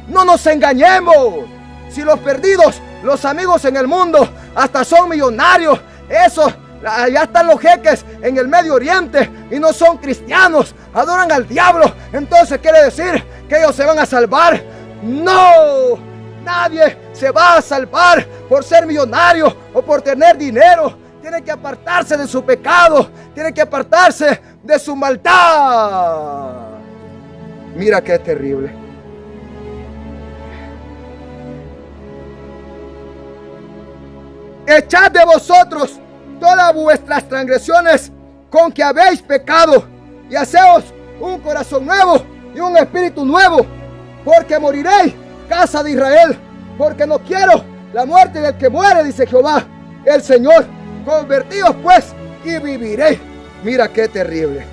No nos engañemos. Si los perdidos, los amigos en el mundo, hasta son millonarios, esos, allá están los jeques en el Medio Oriente y no son cristianos, adoran al diablo, entonces quiere decir que ellos se van a salvar. No, nadie se va a salvar por ser millonario o por tener dinero. Tiene que apartarse de su pecado, tiene que apartarse de su maldad. Mira qué terrible. Echad de vosotros todas vuestras transgresiones con que habéis pecado, y haceos un corazón nuevo y un espíritu nuevo, porque moriréis, casa de Israel, porque no quiero la muerte del que muere, dice Jehová el Señor. Convertíos pues y viviréis. Mira qué terrible.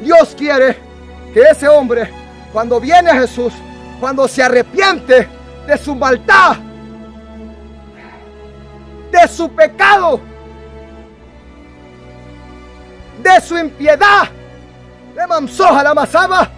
Dios quiere que ese hombre, cuando viene a Jesús, cuando se arrepiente de su maldad, de su pecado, de su impiedad, de Mamsoja la Mazama,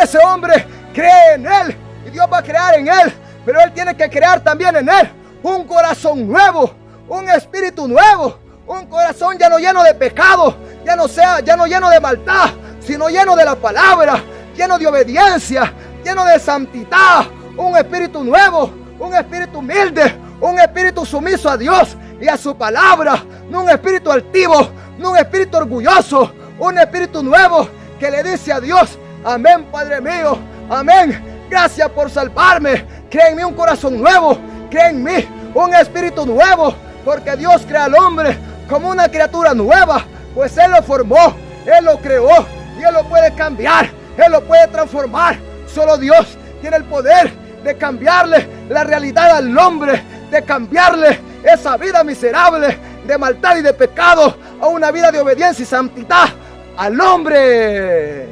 ese hombre cree en él y Dios va a crear en él, pero él tiene que crear también en él un corazón nuevo, un espíritu nuevo, un corazón ya no lleno de pecado, ya no lleno de maldad, sino lleno de la palabra, lleno de obediencia, lleno de santidad, un espíritu nuevo, un espíritu humilde, un espíritu sumiso a Dios y a su palabra, no un espíritu altivo, no un espíritu orgulloso, un espíritu nuevo que le dice a Dios: amén, Padre mío, amén, gracias por salvarme, crea en mí un corazón nuevo, crea en mí un espíritu nuevo, porque Dios crea al hombre como una criatura nueva, pues Él lo formó, Él lo creó y Él lo puede cambiar, Él lo puede transformar. Solo Dios tiene el poder de cambiarle la realidad al hombre, de cambiarle esa vida miserable de maldad y de pecado a una vida de obediencia y santidad al hombre.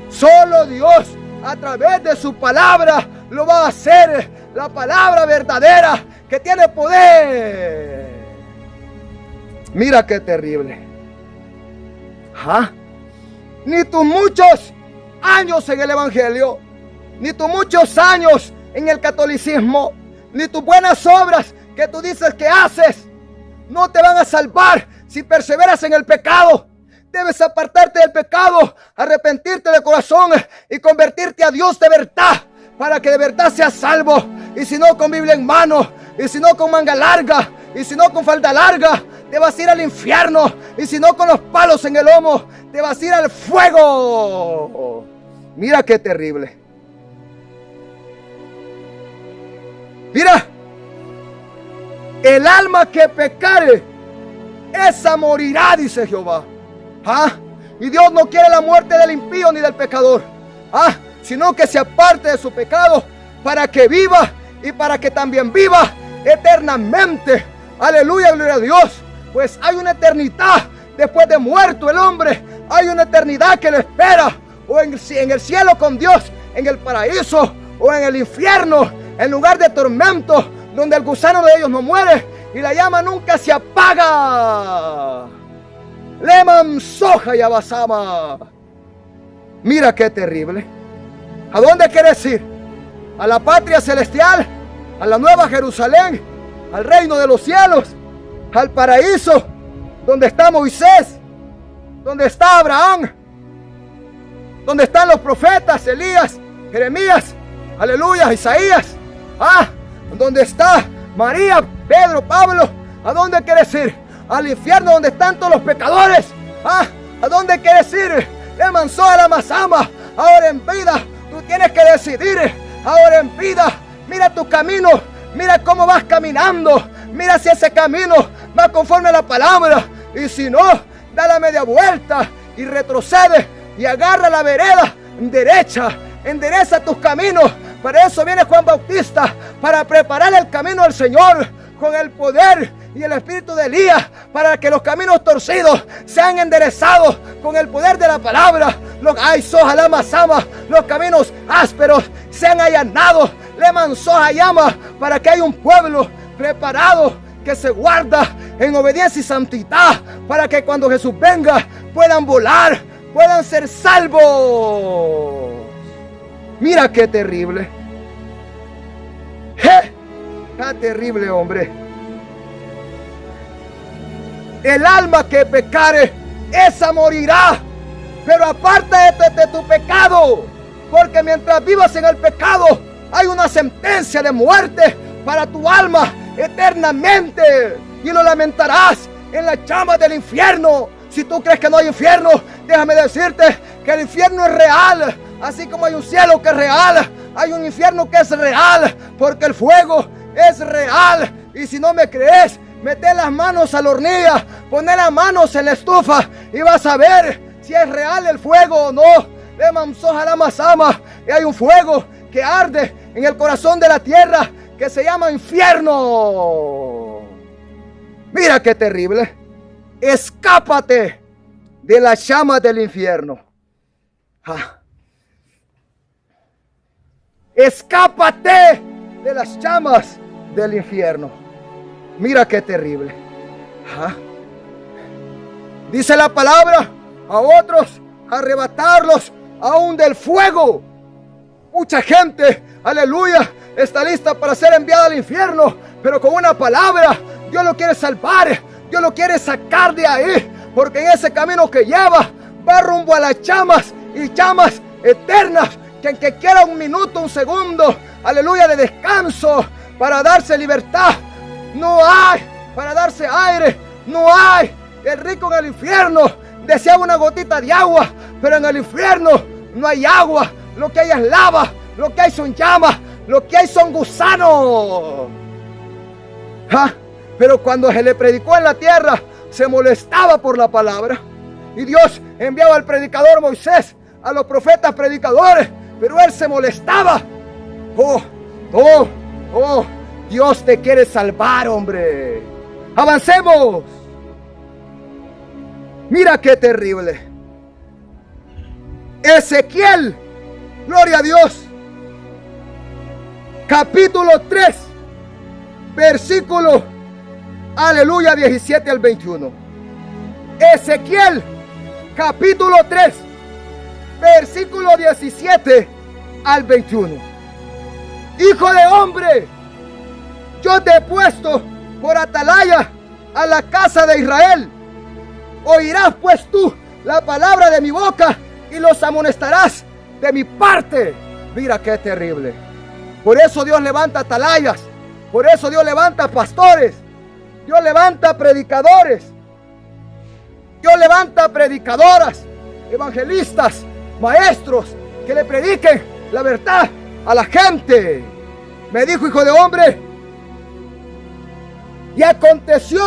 Solo Dios, a través de su palabra, lo va a hacer. La palabra verdadera que tiene poder. Mira qué terrible. Ni tus muchos años en el evangelio, ni tus muchos años en el catolicismo, ni tus buenas obras que tú dices que haces, no te van a salvar si perseveras en el pecado. Debes apartarte del pecado, arrepentirte de corazón y convertirte a Dios de verdad, para que de verdad seas salvo. Y si no, con Biblia en mano, y si no, con manga larga, y si no, con falda larga, te vas a ir al infierno. Y si no, con los palos en el lomo, te vas a ir al fuego. Mira qué terrible. Mira, El alma que pecare, esa morirá, dice Jehová. Y Dios no quiere la muerte del impío ni del pecador, sino que se aparte de su pecado para que viva y para que también viva eternamente. Aleluya, gloria a Dios. Pues hay una eternidad después de muerto el hombre. Hay una eternidad que le espera, o en el cielo con Dios, en el paraíso, o en el infierno, en lugar de tormento, donde el gusano de ellos no muere y la llama nunca se apaga. Leman soja y abasama. Mira qué terrible. ¿A dónde quieres ir? ¿A la patria celestial? ¿A la nueva Jerusalén? ¿Al reino de los cielos? ¿Al paraíso? ¿Donde está Moisés? ¿Donde está Abraham? ¿Donde están los profetas? Elías, Jeremías, aleluya, Isaías. ¿Dónde está María, Pedro, Pablo? ¿A dónde quieres ir? Al infierno donde están todos los pecadores. ¿A dónde quieres ir? Le manzó a la mazama. Ahora en vida tú tienes que decidir. Ahora en vida, mira tu camino. Mira cómo vas caminando. Mira si ese camino va conforme a la palabra. Y si no, da la media vuelta y retrocede y agarra la vereda derecha. Endereza tus caminos. Para eso viene Juan Bautista, para preparar el camino al Señor con el poder y el espíritu de Elías, para que los caminos torcidos sean enderezados con el poder de la palabra. Los caminos ásperos sean allanados. Leman soja llama, para que haya un pueblo preparado que se guarda en obediencia y santidad, para que cuando Jesús venga puedan volar, puedan ser salvos. Mira qué terrible. Qué terrible, hombre. El alma que pecare, esa morirá. Pero apártate de tu pecado, porque mientras vivas en el pecado hay una sentencia de muerte para tu alma eternamente, y lo lamentarás en las llamas del infierno. Si tú crees que no hay infierno, déjame decirte que el infierno es real. Así como hay un cielo que es real, hay un infierno que es real, porque el fuego es real. Y si no me crees, mete las manos a la hornilla, poné las manos en la estufa y vas a ver si es real el fuego o no. Y hay un fuego que arde en el corazón de la tierra que se llama infierno. Mira qué terrible. Escápate de las llamas del infierno. Escápate de las llamas del infierno. Mira qué terrible. Dice la palabra, a otros arrebatarlos aún del fuego. Mucha gente, aleluya, está lista para ser enviada al infierno, pero con una palabra Dios lo quiere salvar, Dios lo quiere sacar de ahí, porque en ese camino que lleva va rumbo a las llamas, y llamas eternas, que en que quiera un minuto, un segundo, aleluya, de descanso para darse libertad, no hay. Para darse aire, no hay. El rico en el infierno deseaba una gotita de agua, pero en el infierno no hay agua. Lo que hay es lava, lo que hay son llamas, lo que hay son gusanos. Pero cuando se le predicó en la tierra, se molestaba por la palabra, y Dios enviaba al predicador Moisés, a los profetas predicadores, pero él se molestaba. Dios te quiere salvar, hombre. Avancemos. Mira qué terrible. Ezequiel, gloria a Dios, capítulo 3, versículo, aleluya, 17 al 21. Ezequiel, capítulo 3, versículo 17 al 21. Hijo de hombre, yo te he puesto por atalaya a la casa de Israel. Oirás pues tú la palabra de mi boca y los amonestarás de mi parte. Mira qué terrible. Por eso Dios levanta atalayas. Por eso Dios levanta pastores. Dios levanta predicadores. Dios levanta predicadoras, evangelistas, maestros que le prediquen la verdad a la gente. Me dijo, hijo de hombre, Y aconteció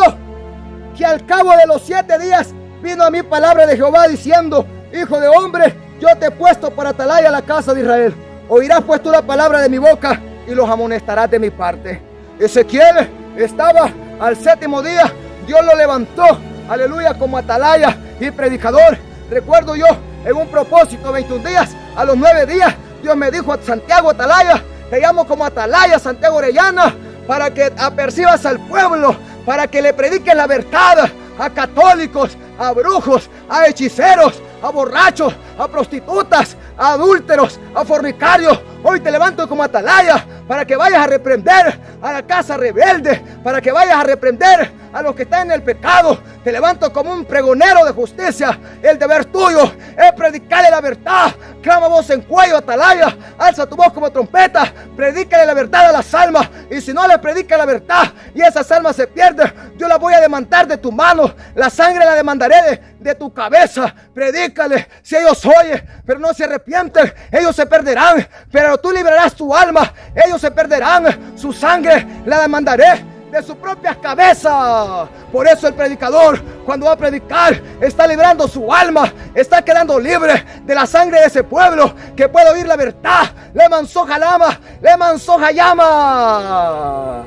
que al cabo de los 7 días vino a mí palabra de Jehová diciendo: hijo de hombre, yo te he puesto por atalaya a la casa de Israel. Oirás pues tú la palabra de mi boca y los amonestarás de mi parte. Ezequiel estaba al 7º día, Dios lo levantó, aleluya, como atalaya y predicador. Recuerdo yo en un propósito 21 días, a los 9 días, Dios me dijo: a Santiago Atalaya, te llamo como atalaya, Santiago Orellana, para que apercibas al pueblo, para que le prediques la verdad a católicos, a brujos, a hechiceros, a borrachos, a prostitutas, a adúlteros, a fornicarios. Hoy te levanto como atalaya para que vayas a reprender a la casa rebelde, para que vayas a reprender a los que están en el pecado. Te levanto como un pregonero de justicia. El deber tuyo es predicarle la verdad. Clama voz en cuello, atalaya. Alza tu voz como trompeta. Predícale la verdad a las almas. Y si no le predica la verdad y esas almas se pierden, yo las voy a demandar de tu mano. La sangre la demandaré de tu cabeza. Predícale. Si ellos oyen, pero no se arrepienten, ellos se perderán. Pero tú librarás tu alma. Ellos se perderán. Su sangre la demandaré de sus propias cabezas. Por eso el predicador, cuando va a predicar, está librando su alma, está quedando libre de la sangre de ese pueblo que puede oír la verdad. Le mansoja lama, le mansoja llama.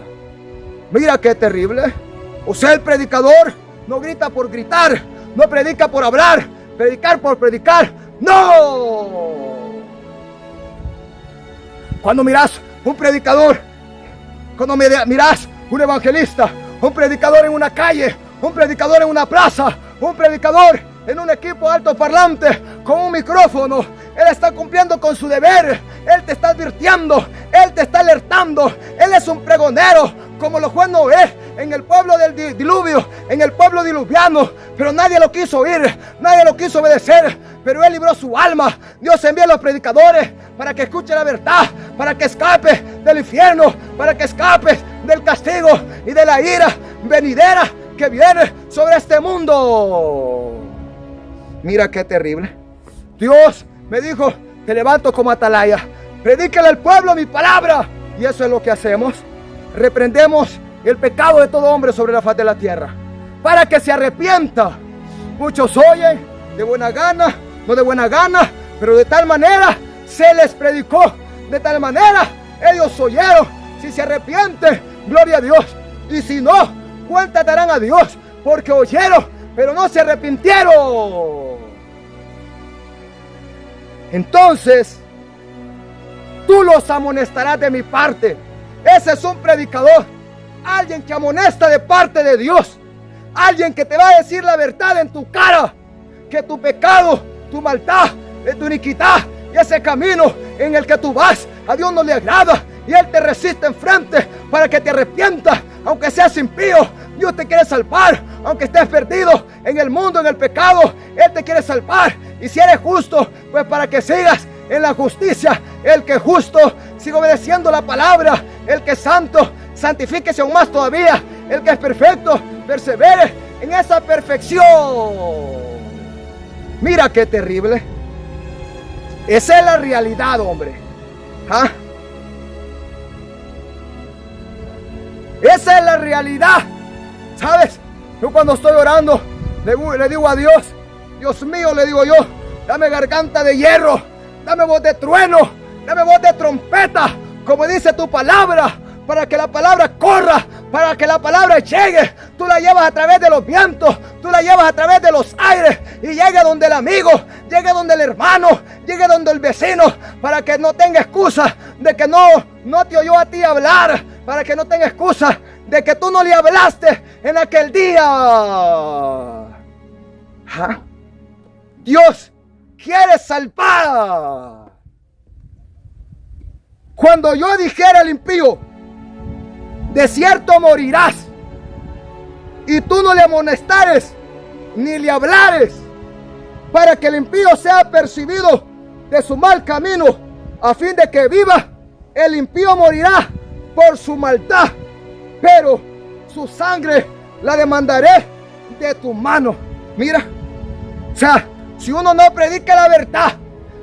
Mira qué terrible. O sea, el predicador no grita por gritar, no predica por hablar, predicar por predicar. ¡No! Cuando miras un predicador, cuando miras un evangelista, un predicador en una calle, un predicador en una plaza, un predicador en un equipo altoparlante con un micrófono, él está cumpliendo con su deber. Él te está advirtiendo, él te está alertando. Él es un pregonero, como lo fue Noé en el pueblo del diluvio, en el pueblo diluviano. Pero nadie lo quiso oír, nadie lo quiso obedecer, pero él libró su alma. Dios envía a los predicadores para que escuche la verdad, para que escape del infierno, para que escape del castigo y de la ira venidera que viene sobre este mundo. Mira qué terrible. Dios me dijo: te levanto como atalaya, predícale al pueblo mi palabra. Y eso es lo que hacemos. Reprendemos el pecado de todo hombre sobre la faz de la tierra, para que se arrepienta. Muchos oyen de buena gana, no de buena gana, pero de tal manera se les predicó, de tal manera ellos oyeron. Si se arrepienten, gloria a Dios, y si no, cuenta darán a Dios, porque oyeron, pero no se arrepintieron. Entonces, tú los amonestarás de mi parte. Ese es un predicador, alguien que amonesta de parte de Dios, alguien que te va a decir la verdad en tu cara, que tu pecado, tu maldad, tu iniquidad y ese camino en el que tú vas, a Dios no le agrada, y Él te resiste enfrente para que te arrepientas. Aunque seas impío, Dios te quiere salvar. Aunque estés perdido en el mundo, en el pecado, Él te quiere salvar. Y si eres justo, pues para que sigas en la justicia. El que es justo siga obedeciendo la palabra. El que es santo, santifíquese aún más todavía. El que es perfecto, persevere en esa perfección. Mira qué terrible. Esa es la realidad, hombre. ¿Ah? Esa es la realidad. ¿Sabes? Yo cuando estoy orando le digo a Dios: Dios mío, le digo yo, dame garganta de hierro, dame voz de trueno, dame voz de trompeta, como dice tu palabra, para que la palabra corra, para que la palabra llegue. Tú la llevas a través de los vientos, tú la llevas a través de los aires y llegue donde el amigo, llegue donde el hermano, llegue donde el vecino, para que no tenga excusa de que no te oyó a ti hablar, para que no tenga excusa de que tú no le hablaste en aquel día. ¿Ah? Dios quiere salvar. Cuando yo dijera al impío: de cierto morirás, y tú no le amonestares ni le hablares, para que el impío sea percibido de su mal camino, a fin de que viva, el impío morirá por su maldad, pero su sangre la demandaré de tu mano. Mira, o sea, si uno no predica la verdad,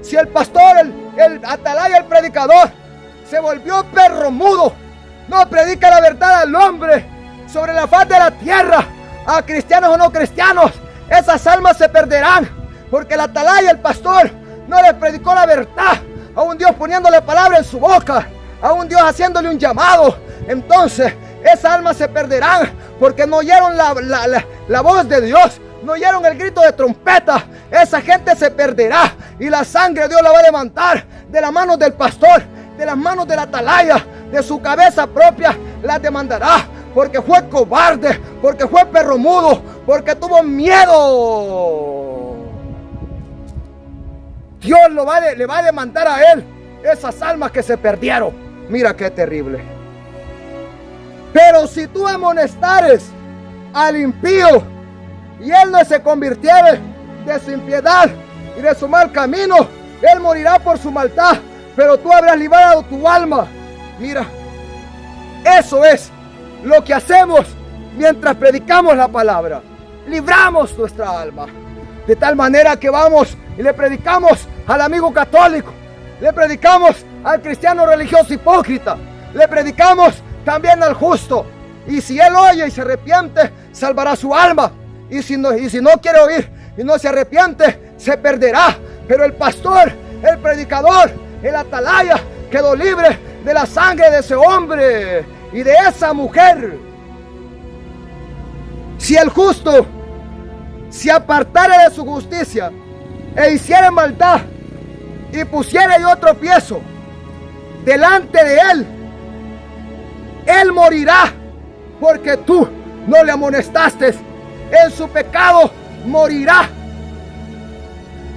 si el pastor, el atalaya, el predicador, se volvió perro mudo, no predica la verdad al hombre, sobre la faz de la tierra, a cristianos o no cristianos, esas almas se perderán, porque el atalaya, el pastor, no les predicó la verdad, a un Dios poniéndole palabra en su boca, a un Dios haciéndole un llamado. Entonces esas almas se perderán, porque no oyeron la voz de Dios, no oyeron el grito de trompeta. Esa gente se perderá, y la sangre Dios la va a levantar de las manos del pastor, de las manos del atalaya, de su cabeza propia la demandará, porque fue cobarde, porque fue perro mudo, porque tuvo miedo. Dios le va a demandar a él esas almas que se perdieron. Mira qué terrible. Pero si tú amonestares al impío y él no se convirtiere de su impiedad y de su mal camino, él morirá por su maldad, pero tú habrás librado tu alma. Mira, eso es lo que hacemos mientras predicamos la palabra. Libramos nuestra alma. De tal manera que vamos y le predicamos al amigo católico, le predicamos al cristiano religioso hipócrita, le predicamos también al justo. Y si él oye y se arrepiente, salvará su alma. Y si no quiere oír y no se arrepiente, se perderá. Pero el pastor, el predicador, el atalaya quedó libre de la sangre de ese hombre y de esa mujer. Si el justo se apartare de su justicia e hiciere maldad y pusiere yo tropiezo delante de él, él morirá, porque tú no le amonestaste. En su pecado morirá,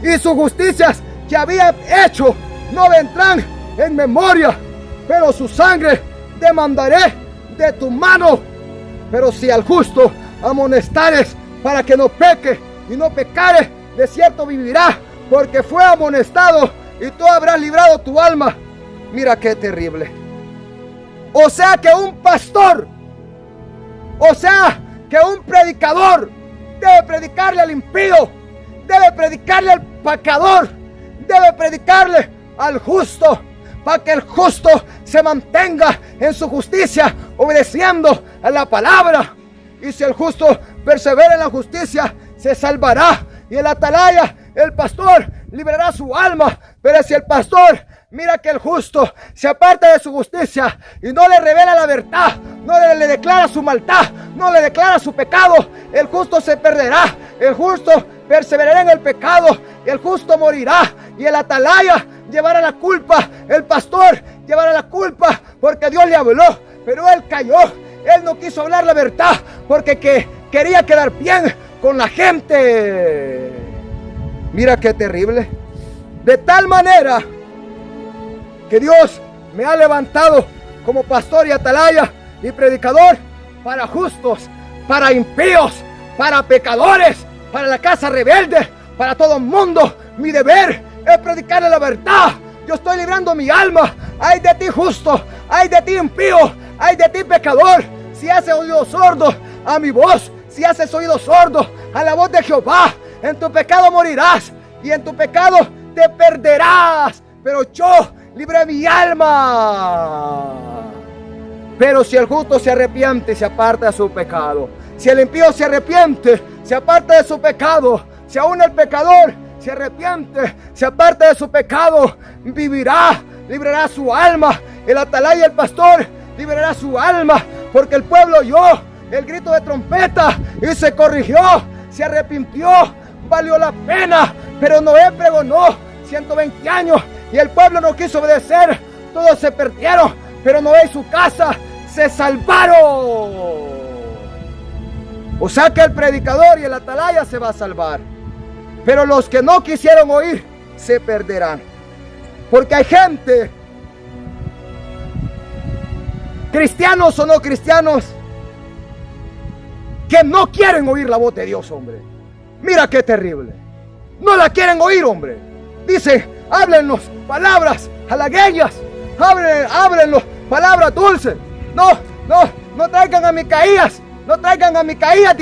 y sus justicias que había hecho no vendrán en memoria, pero su sangre demandaré de tu mano. Pero si al justo amonestares para que no peque y no pecare, de cierto vivirá, porque fue amonestado, y tú habrás librado tu alma. Mira qué terrible. O sea que un pastor, o sea que un predicador debe predicarle al impío, debe predicarle al pecador, debe predicarle al justo, para que el justo se mantenga en su justicia, obedeciendo a la palabra. Y si el justo persevera en la justicia, se salvará, y el atalaya, el pastor, librará su alma. Pero si el pastor mira que el justo se aparta de su justicia y no le revela la verdad, no le declara su maldad, no le declara su pecado, el justo se perderá, el justo perseverará en el pecado, el justo morirá, y el atalaya llevará la culpa, el pastor llevará la culpa, porque Dios le habló, pero él cayó, él no quiso hablar la verdad, porque quería quedar bien con la gente. Mira qué terrible. De tal manera que Dios me ha levantado como pastor y atalaya y predicador para justos, para impíos, para pecadores, para la casa rebelde, para todo el mundo. Mi deber es predicarle la verdad. Yo estoy librando mi alma. Ay de ti justo, ay de ti impío, ay de ti pecador. Si haces oído sordo a mi voz, si haces oído sordo a la voz de Jehová, en tu pecado morirás y en tu pecado te perderás. Pero yo libré mi alma. Pero si el justo se arrepiente y se aparta de su pecado, si el impío se arrepiente, se aparta de su pecado, si aún el pecador se arrepiente, se aparta de su pecado, vivirá, librará su alma. El atalaya y el pastor librará su alma, porque el pueblo oyó el grito de trompeta y se corrigió, se arrepintió, valió la pena. Pero Noé pregonó 120 años y el pueblo no quiso obedecer, todos se perdieron, pero Noé y su casa se salvaron. O sea que el predicador y el atalaya se va a salvar, pero los que no quisieron oír se perderán. Porque hay gente, cristianos o no cristianos, que no quieren oír la voz de Dios, hombre. Mira qué terrible. No la quieren oír, hombre. Dice, háblennos palabras halagüeñas, háblennos palabras dulces. No traigan a Micaías, no traigan a Micaías,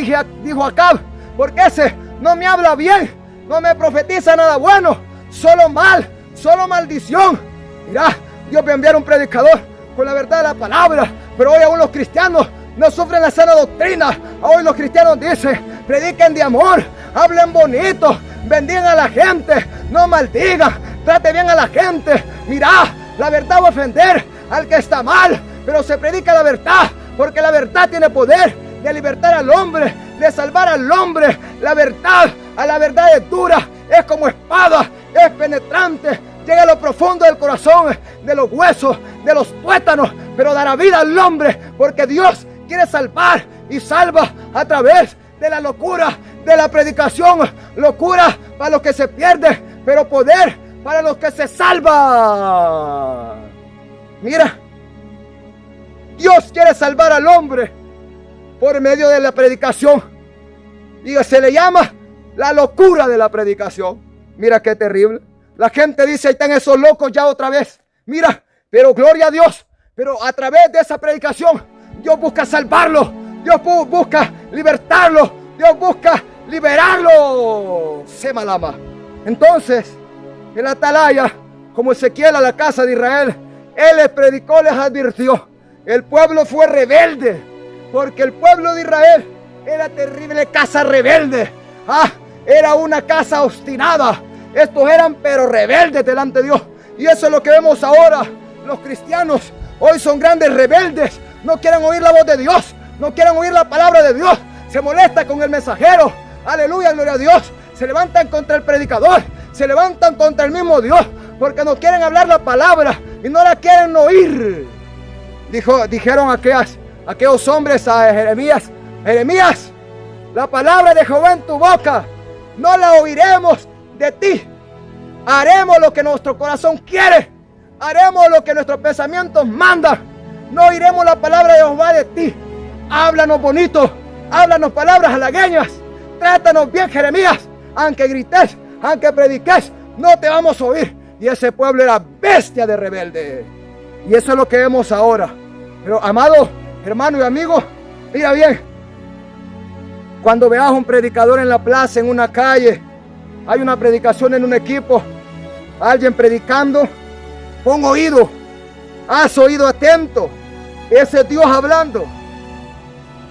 dijo Acab, porque ese no me habla bien, no me profetiza nada bueno, solo mal, solo maldición. Mira, Dios me envió un predicador con la verdad de la palabra, pero hoy aún los cristianos no sufren la sana doctrina. Hoy los cristianos dicen, prediquen de amor, hablen bonito, bendigan a la gente, no maldigan, trate bien a la gente. Mira, la verdad va a ofender al que está mal, pero se predica la verdad, porque la verdad tiene poder de libertar al hombre, de salvar al hombre. La verdad, a la verdad es dura, es como espada, es penetrante, llega a lo profundo del corazón, de los huesos, de los tuétanos, pero dará vida al hombre, porque Dios quiere salvar y salva a través de la locura de la predicación. Locura para los que se pierden, pero poder para los que se salvan. Mira, Dios quiere salvar al hombre por medio de la predicación. Y se le llama la locura de la predicación. Mira qué terrible. La gente dice, ahí están esos locos ya otra vez. Mira, pero gloria a Dios. Pero a través de esa predicación, Dios busca salvarlo. Dios busca libertarlo. Dios busca liberarlo. Semalama. Entonces, el atalaya, como Ezequiel a la casa de Israel, él les predicó, les advirtió. El pueblo fue rebelde, porque el pueblo de Israel era terrible casa rebelde. Era una casa obstinada. Estos eran pero rebeldes delante de Dios. Y eso es lo que vemos ahora. Los cristianos hoy son grandes rebeldes. No quieren oír la voz de Dios. No quieren oír la palabra de Dios. Se molesta con el mensajero. Aleluya, gloria a Dios. Se levantan contra el predicador. Se levantan contra el mismo Dios. Porque no quieren hablar la palabra y no la quieren oír. Dijeron aquellos hombres a Jeremías: Jeremías, la palabra de Jehová en tu boca no la oiremos de ti. Haremos lo que nuestro corazón quiere. Haremos lo que nuestros pensamientos mandan. No oiremos la palabra de Jehová de ti. Háblanos bonito. Háblanos palabras halagüeñas. Trátanos bien, Jeremías. Aunque grites, aunque prediques, no te vamos a oír. Y ese pueblo era bestia de rebelde. Y eso es lo que vemos ahora. Pero amado hermano y amigo, mira bien. Cuando veas un predicador en la plaza, en una calle, hay una predicación en un equipo, alguien predicando, pon oído, haz oído atento. Ese Dios hablando,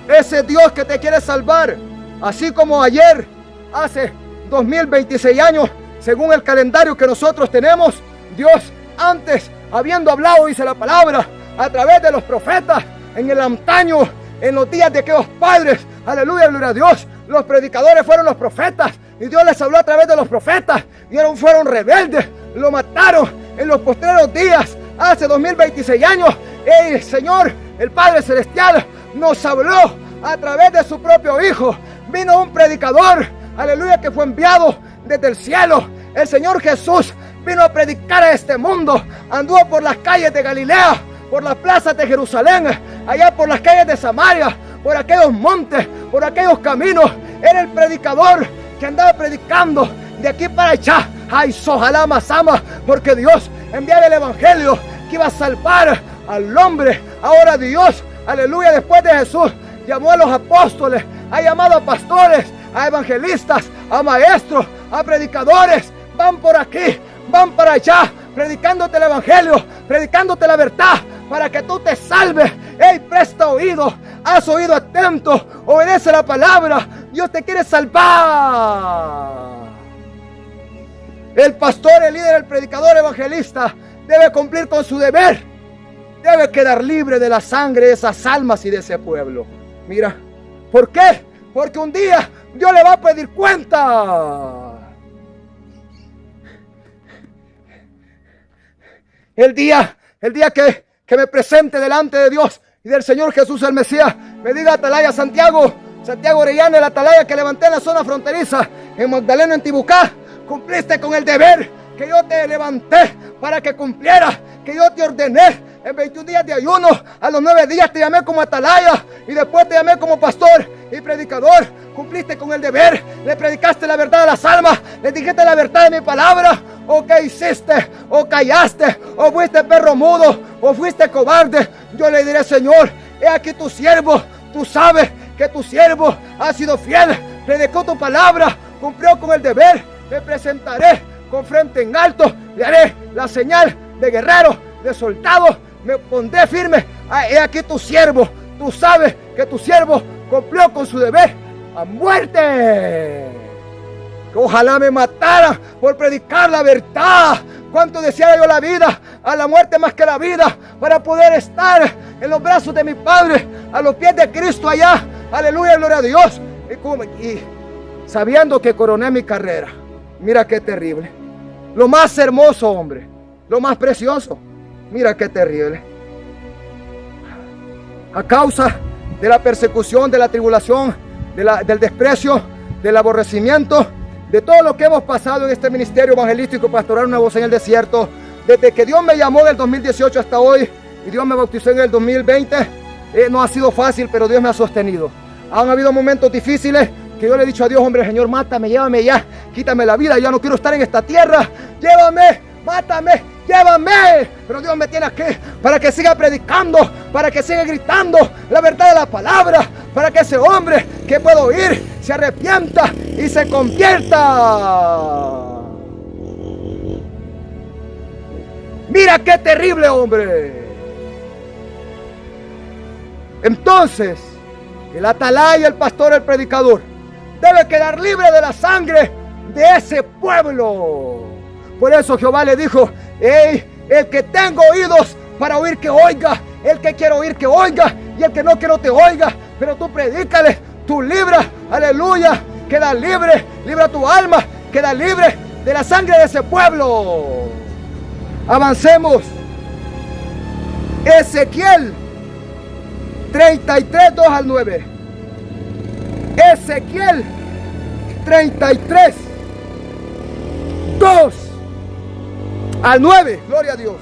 ese Dios que te quiere salvar, así como ayer, hace 2026 años, según el calendario que nosotros tenemos, Dios antes, habiendo hablado, dice la palabra, a través de los profetas, en el antaño, en los días de aquellos padres, aleluya, gloria a Dios, los predicadores fueron los profetas, y Dios les habló a través de los profetas, y fueron rebeldes, lo mataron en los postreros días, hace 2026 años, el Señor, el Padre Celestial, nos habló a través de su propio Hijo. Vino un predicador, aleluya, que fue enviado desde el cielo. El Señor Jesús vino a predicar a este mundo, anduvo por las calles de Galilea, por las plazas de Jerusalén, allá por las calles de Samaria, por aquellos montes, por aquellos caminos. Era el predicador que andaba predicando de aquí para allá. Ay, sojalama sama, porque Dios enviaba el evangelio que iba a salvar al hombre. Ahora Dios, aleluya, después de Jesús, llamó a los apóstoles, ha llamado a pastores, a evangelistas, a maestros, a predicadores. Van por aquí, van para allá, predicándote el evangelio, predicándote la verdad, para que tú te salves. Hey, presta oído, haz oído atento, obedece la palabra. Dios te quiere salvar. El pastor, el líder, el predicador, evangelista debe cumplir con su deber. Debe quedar libre de la sangre de esas almas y de ese pueblo. Mira, ¿por qué? Porque un día Dios le va a pedir cuenta. El día que me presente delante de Dios y del Señor Jesús el Mesías, me diga Atalaya Santiago Orellana, el atalaya que levanté en la zona fronteriza, en Magdalena, en Tibucá, cumpliste con el deber que yo te levanté para que cumplieras, que yo te ordené en 21 días de ayuno. A los 9 días te llamé como atalaya y después te llamé como pastor y predicador. Cumpliste con el deber, le predicaste la verdad a las almas, le dijiste la verdad de mi palabra. ¿O qué hiciste? ¿O callaste? ¿O fuiste perro mudo? ¿O fuiste cobarde? Yo le diré: Señor, he aquí tu siervo. Tú sabes que tu siervo ha sido fiel, predicó tu palabra, cumplió con el deber. Me presentaré con frente en alto, le haré la señal de guerrero, de soldado. Me pondré firme. He aquí tu siervo, tú sabes que tu siervo cumplió con su deber a muerte. Que ojalá me matara por predicar la verdad. Cuánto deseara yo la vida, a la muerte más que la vida, para poder estar en los brazos de mi Padre, a los pies de Cristo allá. Aleluya, gloria a Dios. Y sabiendo que coroné mi carrera. Mira qué terrible. Lo más hermoso, hombre. Lo más precioso. Mira qué terrible. A causa de la persecución, de la tribulación, del desprecio, del aborrecimiento, de todo lo que hemos pasado en este ministerio evangelístico pastoral Una Voz en el Desierto, desde que Dios me llamó en el 2018 hasta hoy y Dios me bautizó en el 2020, no ha sido fácil, pero Dios me ha sostenido. Han habido momentos difíciles que yo le he dicho a Dios, hombre, Señor, mátame, llévame ya, quítame la vida, ya no quiero estar en esta tierra, llévame, mátame, llévame. Pero Dios me tiene aquí para que siga predicando, para que siga gritando la verdad de la palabra, para que ese hombre que puedo oír se arrepienta y se convierta. Mira qué terrible, hombre. Entonces, el atalaya, el pastor, el predicador debe quedar libre de la sangre de ese pueblo. Por eso Jehová le dijo, hey, el que tenga oídos para oír que oiga, el que quiere oír que oiga, y el que no te oiga, pero tú predícale, tú libra, aleluya, queda libre, libra tu alma, queda libre de la sangre de ese pueblo. Avancemos. Ezequiel 33, 2 al 9. Ezequiel 33, 2 al 9. Gloria a Dios.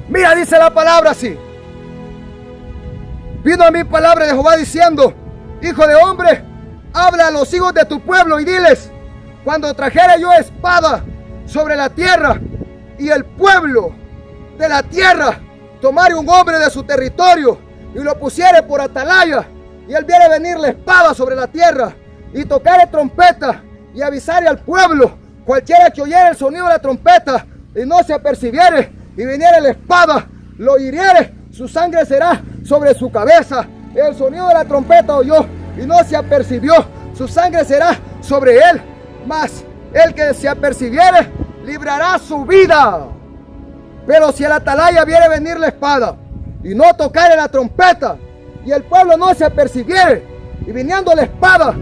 Mira, dice la palabra así. Vino a mí palabra de Jehová diciendo, hijo de hombre, habla a los hijos de tu pueblo y diles, cuando trajere yo espada sobre la tierra y el pueblo de la tierra tomare un hombre de su territorio y lo pusiere por atalaya, y él viere venir la espada sobre la tierra y tocare trompeta y avisare al pueblo, cualquiera que oyere el sonido de la trompeta y no se apercibiere y viniere la espada, lo hiriere, su sangre será sobre su cabeza. El sonido de la trompeta oyó y no se apercibió, su sangre será sobre él, mas el que se apercibiere librará su vida. Pero si el atalaya viere venir la espada y no tocare la trompeta, y el pueblo no se apercibiere, y viniendo la espada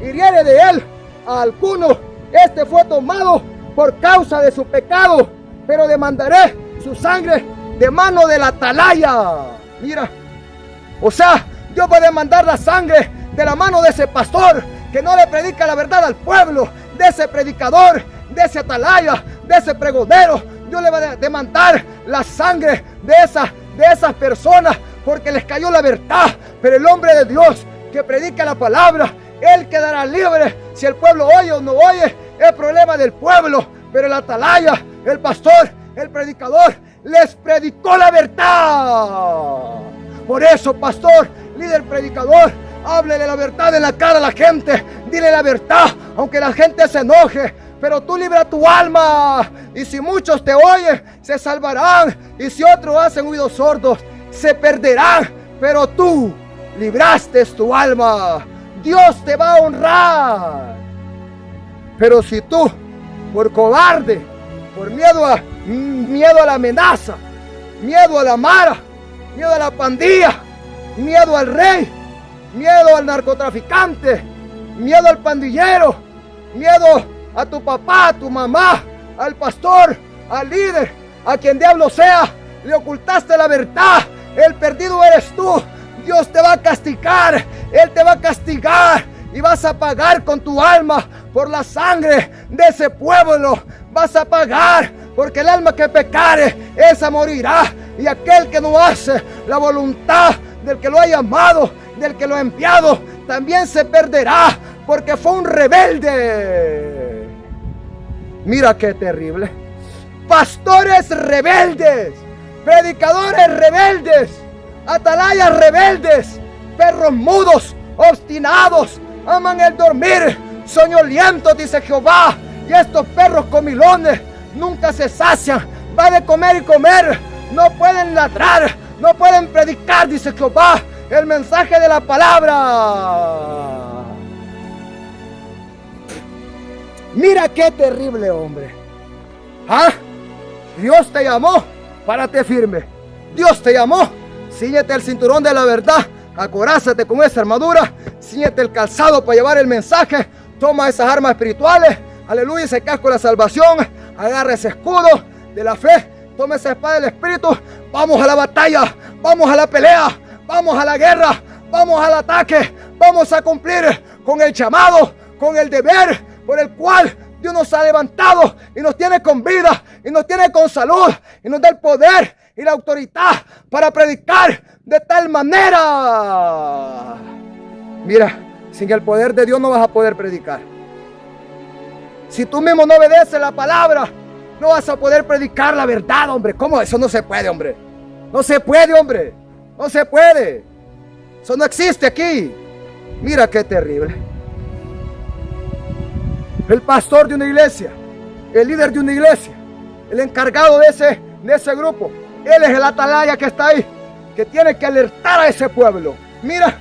hiriere de él a alguno, este fue tomado por causa de su pecado, pero demandaré su sangre de mano del atalaya. Mira, o sea, Dios va a demandar la sangre de la mano de ese pastor que no le predica la verdad al pueblo, de ese predicador, de ese atalaya, de ese pregonero. Dios le va a demandar la sangre de esas personas porque les cayó la verdad. Pero el hombre de Dios que predica la palabra, él quedará libre. Si el pueblo oye o no oye, es problema del pueblo. Pero el atalaya, el pastor, el predicador, les predicó la verdad. Por eso, pastor, líder, predicador, háblele la verdad en la cara a la gente. Dile la verdad, aunque la gente se enoje. Pero tú libra tu alma. Y si muchos te oyen, se salvarán. Y si otros hacen oídos sordos, se perderán. Pero tú libraste tu alma. Dios te va a honrar. Pero si tú, por cobarde, por miedo a la amenaza, miedo a la mara, miedo a la pandilla, miedo al rey, miedo al narcotraficante, miedo al pandillero, miedo a tu papá, a tu mamá, al pastor, al líder, a quien diablo sea, le ocultaste la verdad, el perdido eres tú. Dios te va a castigar, Él te va a castigar y vas a pagar con tu alma por la sangre de ese pueblo. Vas a pagar porque el alma que pecare, esa morirá. Y aquel que no hace la voluntad del que lo ha llamado, del que lo ha enviado, también se perderá porque fue un rebelde. Mira qué terrible. Pastores rebeldes, predicadores rebeldes, atalayas rebeldes, perros mudos, obstinados, aman el dormir, soñolientos, dice Jehová. Y estos perros comilones nunca se sacian, va de comer y comer, no pueden ladrar, no pueden predicar, dice Jehová, el mensaje de la palabra. Mira qué terrible, hombre. ¿Ah? Dios te llamó, párate firme. Dios te llamó, cíñete el cinturón de la verdad, acorázate con esa armadura, cíñete el calzado para llevar el mensaje, toma esas armas espirituales, aleluya, ese casco de la salvación, agarra ese escudo de la fe, toma esa espada del Espíritu, vamos a la batalla, vamos a la pelea, vamos a la guerra, vamos al ataque, vamos a cumplir con el llamado, con el deber por el cual Dios nos ha levantado y nos tiene con vida y nos tiene con salud y nos da el poder y la autoridad para predicar de tal manera. Mira, sin el poder de Dios no vas a poder predicar. Si tú mismo no obedeces la palabra, no vas a poder predicar la verdad, hombre. ¿Cómo? Eso no se puede, hombre. No se puede, hombre. No se puede. Eso no existe aquí. Mira qué terrible. El pastor de una iglesia, el líder de una iglesia, el encargado de ese grupo, él es el atalaya que está ahí, que tiene que alertar a ese pueblo. Mira,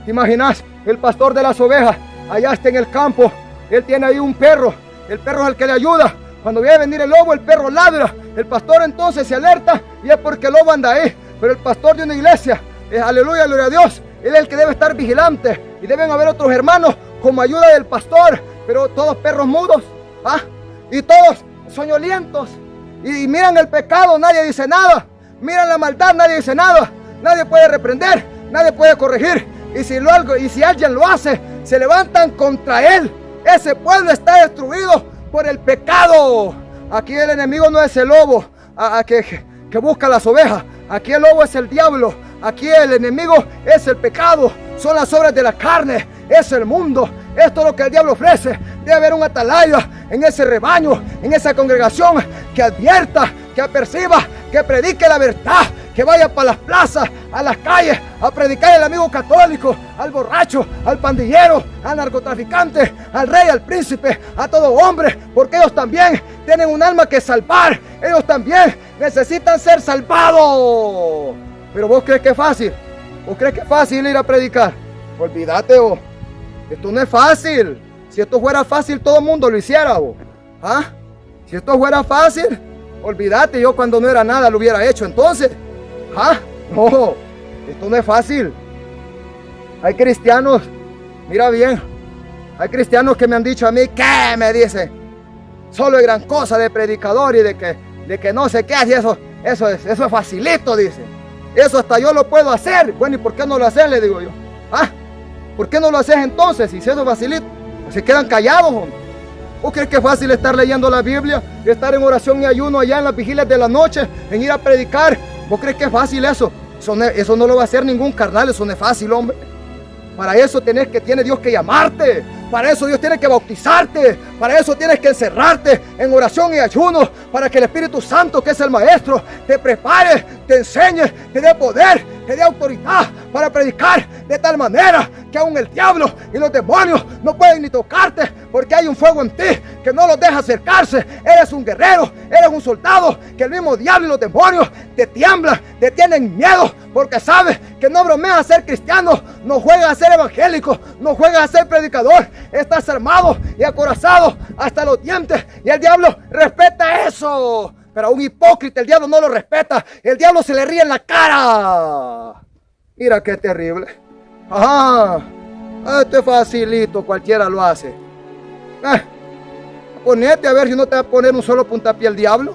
¿te imaginas? El pastor de las ovejas, allá está en el campo, él tiene ahí un perro, el perro es el que le ayuda. Cuando viene a venir el lobo, el perro ladra, el pastor entonces se alerta y es porque el lobo anda ahí. Pero el pastor de una iglesia, aleluya, gloria a Dios, él es el que debe estar vigilante y deben haber otros hermanos como ayuda del pastor. Pero todos perros mudos, y todos soñolientos, y miran el pecado, nadie dice nada, miran la maldad, nadie dice nada, nadie puede reprender, nadie puede corregir, y si alguien lo hace, se levantan contra él. Ese pueblo está destruido por el pecado. Aquí el enemigo no es el lobo que busca las ovejas, aquí el lobo es el diablo, aquí el enemigo es el pecado, son las obras de la carne, es el mundo. Esto es lo que el diablo ofrece. Debe haber un atalaya en ese rebaño, en esa congregación, que advierta, que aperciba, que predique la verdad, que vaya para las plazas, a las calles, a predicar al amigo católico, al borracho, al pandillero, al narcotraficante, al rey, al príncipe, a todo hombre, porque ellos también tienen un alma que salvar, ellos también necesitan ser salvados. Pero vos crees que es fácil, vos crees que es fácil ir a predicar, olvídate vos. Esto no es fácil. Si esto fuera fácil, todo el mundo lo hiciera, vos. Si esto fuera fácil, olvídate, yo cuando no era nada lo hubiera hecho. Entonces, no, esto no es fácil. Hay cristianos, mira bien, hay cristianos que me han dicho a mí, ¿qué me dicen? Solo es gran cosa de predicador y de que no sé qué, y eso es facilito, dicen. Eso hasta yo lo puedo hacer. Bueno, ¿y por qué no lo haces? Le digo yo. ¿Por qué no lo haces entonces? Si eso es facilito, se quedan callados, hombre. ¿Vos crees que es fácil estar leyendo la Biblia, estar en oración y ayuno allá en las vigilias de la noche, en ir a predicar? ¿Vos crees que es fácil eso? Eso no lo va a hacer ningún carnal, eso no es fácil, hombre. Para eso tiene Dios que llamarte. Para eso Dios tiene que bautizarte. Para eso tienes que encerrarte en oración y ayuno. Para que el Espíritu Santo, que es el Maestro, te prepare, te enseñe, te dé poder, te dé autoridad para predicar de tal manera que aún el diablo y los demonios no pueden ni tocarte, porque hay un fuego en ti que no los deja acercarse. Eres un guerrero, eres un soldado, que el mismo diablo y los demonios te tiemblan, te tienen miedo, porque sabes que no bromeas a ser cristiano, no juegas a ser evangélico, no juegas a ser predicador. Estás armado y acorazado hasta los dientes, y el diablo respeta eso. Pero a un hipócrita el diablo no lo respeta, el diablo se le ríe en la cara. Mira qué terrible. Esto es facilito, cualquiera lo hace. Ponete a ver si no te va a poner un solo puntapié el diablo.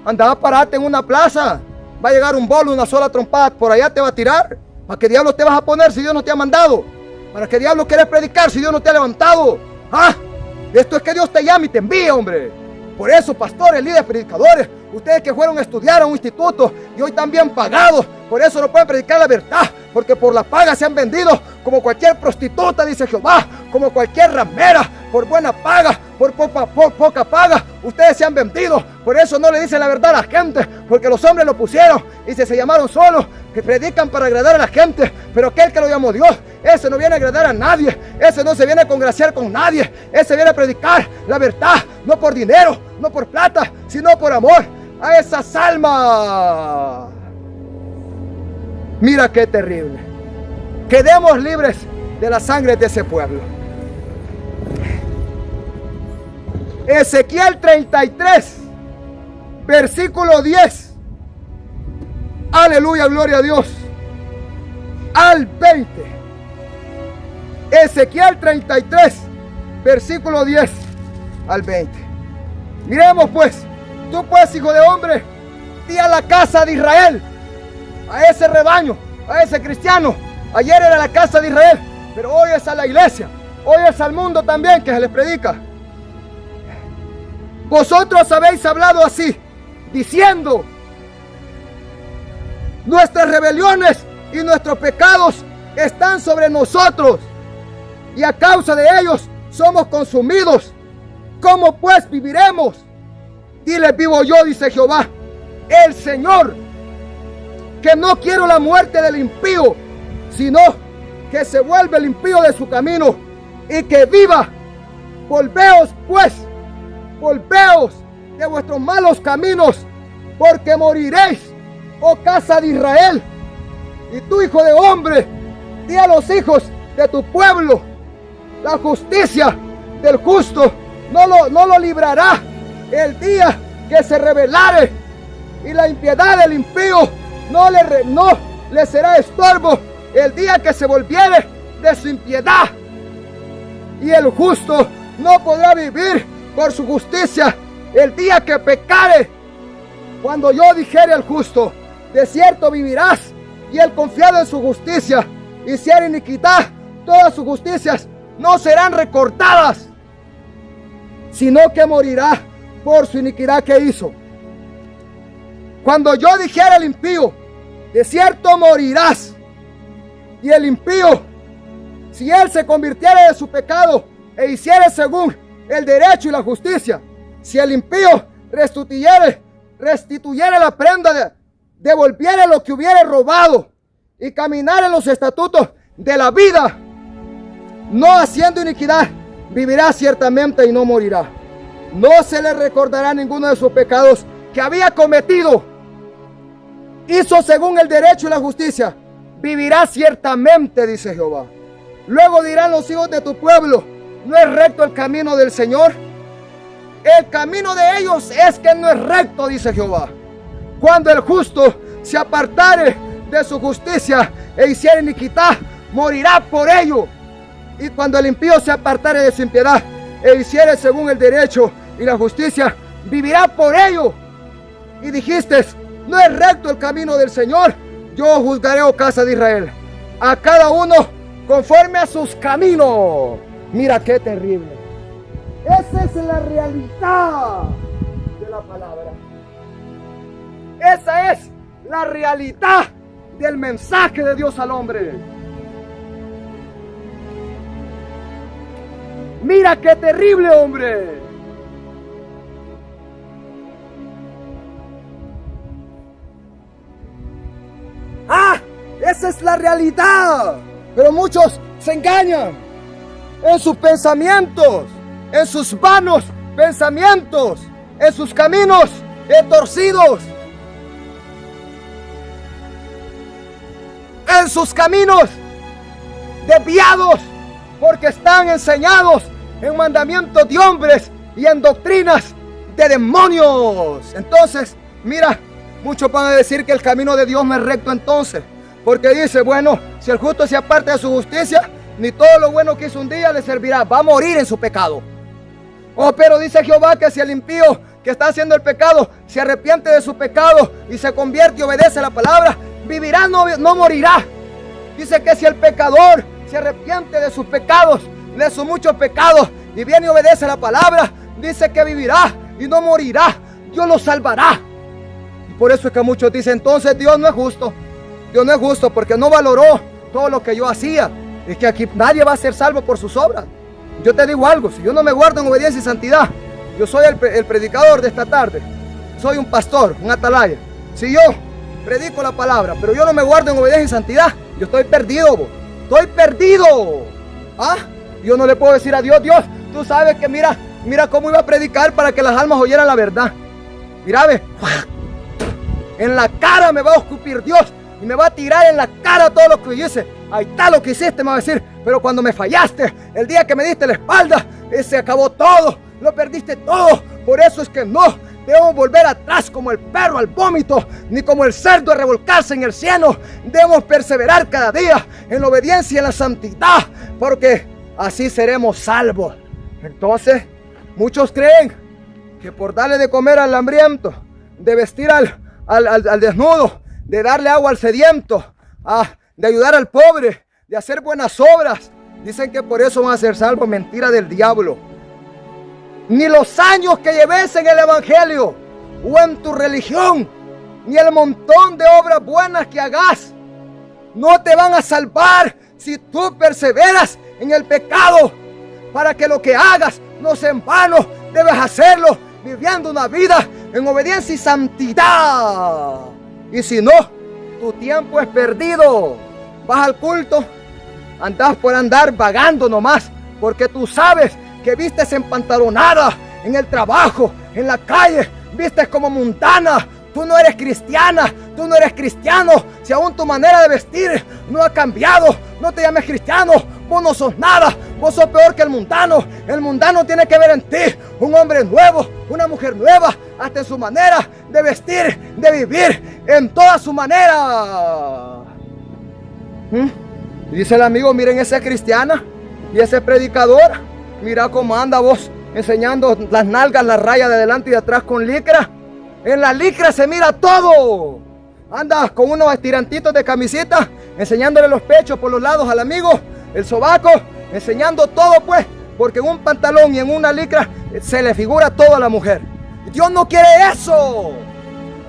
Anda a pararte en una plaza, va a llegar un bolo, una sola trompada, por allá te va a tirar. ¿Para qué diablo te vas a poner si Dios no te ha mandado? ¿Para qué diablo quieres predicar si Dios no te ha levantado? Esto es que Dios te llama y te envía, hombre. Por eso, pastores, líderes, predicadores, ustedes que fueron a estudiar a un instituto y hoy también pagados, por eso no pueden predicar la verdad, porque por la paga se han vendido como cualquier prostituta, dice Jehová, como cualquier ramera, por buena paga, por poca paga, ustedes se han vendido. Por eso no le dicen la verdad a la gente, porque los hombres lo pusieron y se llamaron solos, que predican para agradar a la gente, pero aquel que lo llamó Dios, ese no viene a agradar a nadie, ese no se viene a congraciar con nadie, ese viene a predicar la verdad, no por dinero, no por plata, sino por amor a esas almas. Mira qué terrible. Quedemos libres de la sangre de ese pueblo. Ezequiel 33, versículo 10. Aleluya, gloria a Dios. Al 20. Ezequiel 33, versículo 10 al 20. Miremos pues, tú pues, hijo de hombre, di a la casa de Israel, a ese rebaño, a ese cristiano. Ayer era la casa de Israel, pero hoy es a la iglesia, hoy es al mundo también que se les predica. Vosotros habéis hablado así, diciendo: nuestras rebeliones y nuestros pecados están sobre nosotros, y a causa de ellos somos consumidos. ¿Cómo pues viviremos? Dile: vivo yo, dice Jehová, el Señor, que no quiero la muerte del impío, sino que se vuelve el impío de su camino y que viva. Volveos pues, volveos de vuestros malos caminos, porque moriréis, oh casa de Israel. Y tú, hijo de hombre, di a los hijos de tu pueblo: la justicia del justo no lo librará el día que se rebelare, y la impiedad del impío no le será estorbo el día que se volviere de su impiedad. Y el justo no podrá vivir por su justicia el día que pecare. Cuando yo dijere al justo: de cierto vivirás, y él confiado en su justicia hiciere iniquidad, todas sus justicias no serán recortadas, sino que morirá por su iniquidad que hizo. Cuando yo dijera al impío: de cierto morirás, y el impío, si él se convirtiera de su pecado e hiciere según el derecho y la justicia, si el impío restituyere la prenda, devolviere lo que hubiere robado, y caminare en los estatutos de la vida, no haciendo iniquidad, vivirá ciertamente y no morirá. No se le recordará ninguno de sus pecados que había cometido. Hizo según el derecho y la justicia, vivirá ciertamente, dice Jehová. Luego dirán los hijos de tu pueblo: ¿no es recto el camino del Señor? El camino de ellos es que no es recto, dice Jehová. Cuando el justo se apartare de su justicia e hiciere iniquidad, morirá por ello. Y cuando el impío se apartare de su impiedad e hiciere según el derecho y la justicia, vivirá por ello. Y dijiste: no es recto el camino del Señor. Yo juzgaré, oh casa de Israel, a cada uno conforme a sus caminos. Mira qué terrible. Esa es la realidad de la palabra. Esa es la realidad del mensaje de Dios al hombre. Mira qué terrible, hombre. Esa es la realidad. Pero muchos se engañan en sus pensamientos, en sus vanos pensamientos, en sus caminos torcidos, en sus caminos desviados, porque están enseñados en mandamientos de hombres y en doctrinas de demonios. Entonces, mira, muchos van a decir que el camino de Dios no es recto entonces, porque dice: bueno, si el justo se aparta de su justicia, ni todo lo bueno que hizo un día le servirá, va a morir en su pecado. Oh, pero dice Jehová que si el impío que está haciendo el pecado se arrepiente de su pecado y se convierte y obedece a la palabra, vivirá, no morirá. Dice que si el pecador se arrepiente de sus pecados, de sus muchos pecados, y viene y obedece a la palabra, dice que vivirá y no morirá. Dios lo salvará. Y por eso es que muchos dicen: entonces Dios no es justo. Dios no es justo porque no valoró todo lo que yo hacía. Es que aquí nadie va a ser salvo por sus obras. Yo te digo algo: si yo no me guardo en obediencia y santidad, yo soy el predicador de esta tarde, soy un pastor, un atalaya. Si yo predico la palabra, pero yo no me guardo en obediencia y santidad, yo estoy perdido, estoy perdido. Yo no le puedo decir a Dios: Dios, tú sabes que mira cómo iba a predicar para que las almas oyeran la verdad. Mira, ve, en la cara me va a escupir Dios y me va a tirar en la cara todo lo que yo hice. Ahí está lo que hiciste, me va a decir. Pero cuando me fallaste, el día que me diste la espalda, se acabó todo, lo perdiste todo. Por eso es que no debemos volver atrás como el perro al vómito, ni como el cerdo a revolcarse en el cieno. Debemos perseverar cada día en la obediencia y en la santidad, porque así seremos salvos. Entonces, muchos creen que por darle de comer al hambriento, de vestir al desnudo, de darle agua al sediento, de ayudar al pobre, de hacer buenas obras, dicen que por eso van a ser salvos. Mentira del diablo. Ni los años que lleves en el evangelio o en tu religión, ni el montón de obras buenas que hagas, no te van a salvar si tú perseveras en el pecado. Para que lo que hagas no sea en vano, debes hacerlo viviendo una vida en obediencia y santidad. Y si no, tu tiempo es perdido. Vas al culto, andas por andar vagando nomás, porque tú sabes que vistes empantalonada en el trabajo, en la calle, vistes como mundana. Tú no eres cristiana, tú no eres cristiano. Si aún tu manera de vestir no ha cambiado, no te llames cristiano. Vos no sos nada, vos sos peor que el mundano. El mundano tiene que ver en ti un hombre nuevo, una mujer nueva, hasta en su manera de vestir, de vivir, en toda su manera. Dice el amigo, miren esa cristiana y ese predicador, mira cómo anda vos enseñando las nalgas, las rayas de adelante y de atrás con licra. En la licra se mira todo. Anda con unos estirantitos de camisita, enseñándole los pechos por los lados al amigo, el sobaco, enseñando todo pues, porque en un pantalón y en una licra se le figura todo a la mujer. Dios no quiere eso.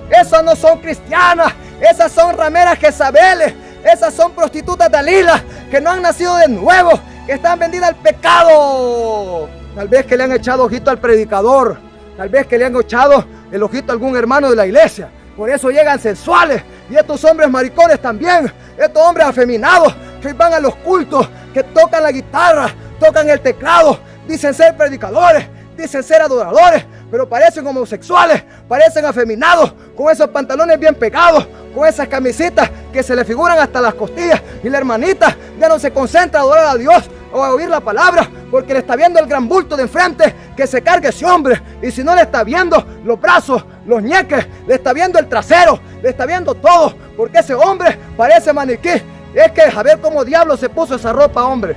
Esas no son cristianas, esas son rameras Jezabeles, esas son prostitutas Dalila, que no han nacido de nuevo, que están vendidas al pecado. Tal vez que le han echado ojito al predicador, tal vez que le han echado el ojito a algún hermano de la iglesia. Por eso llegan sensuales. Y estos hombres maricones también, estos hombres afeminados que van a los cultos, que tocan la guitarra, tocan el teclado, dicen ser predicadores, dicen ser adoradores, pero parecen homosexuales, parecen afeminados, con esos pantalones bien pegados, con esas camisitas que se le figuran hasta las costillas. Y la hermanita ya no se concentra a adorar a Dios o a oír la palabra, porque le está viendo el gran bulto de enfrente que se cargue ese hombre. Y si no le está viendo los brazos, los ñeques, le está viendo el trasero, le está viendo todo, porque ese hombre parece maniquí. Es que a ver cómo diablo se puso esa ropa, hombre.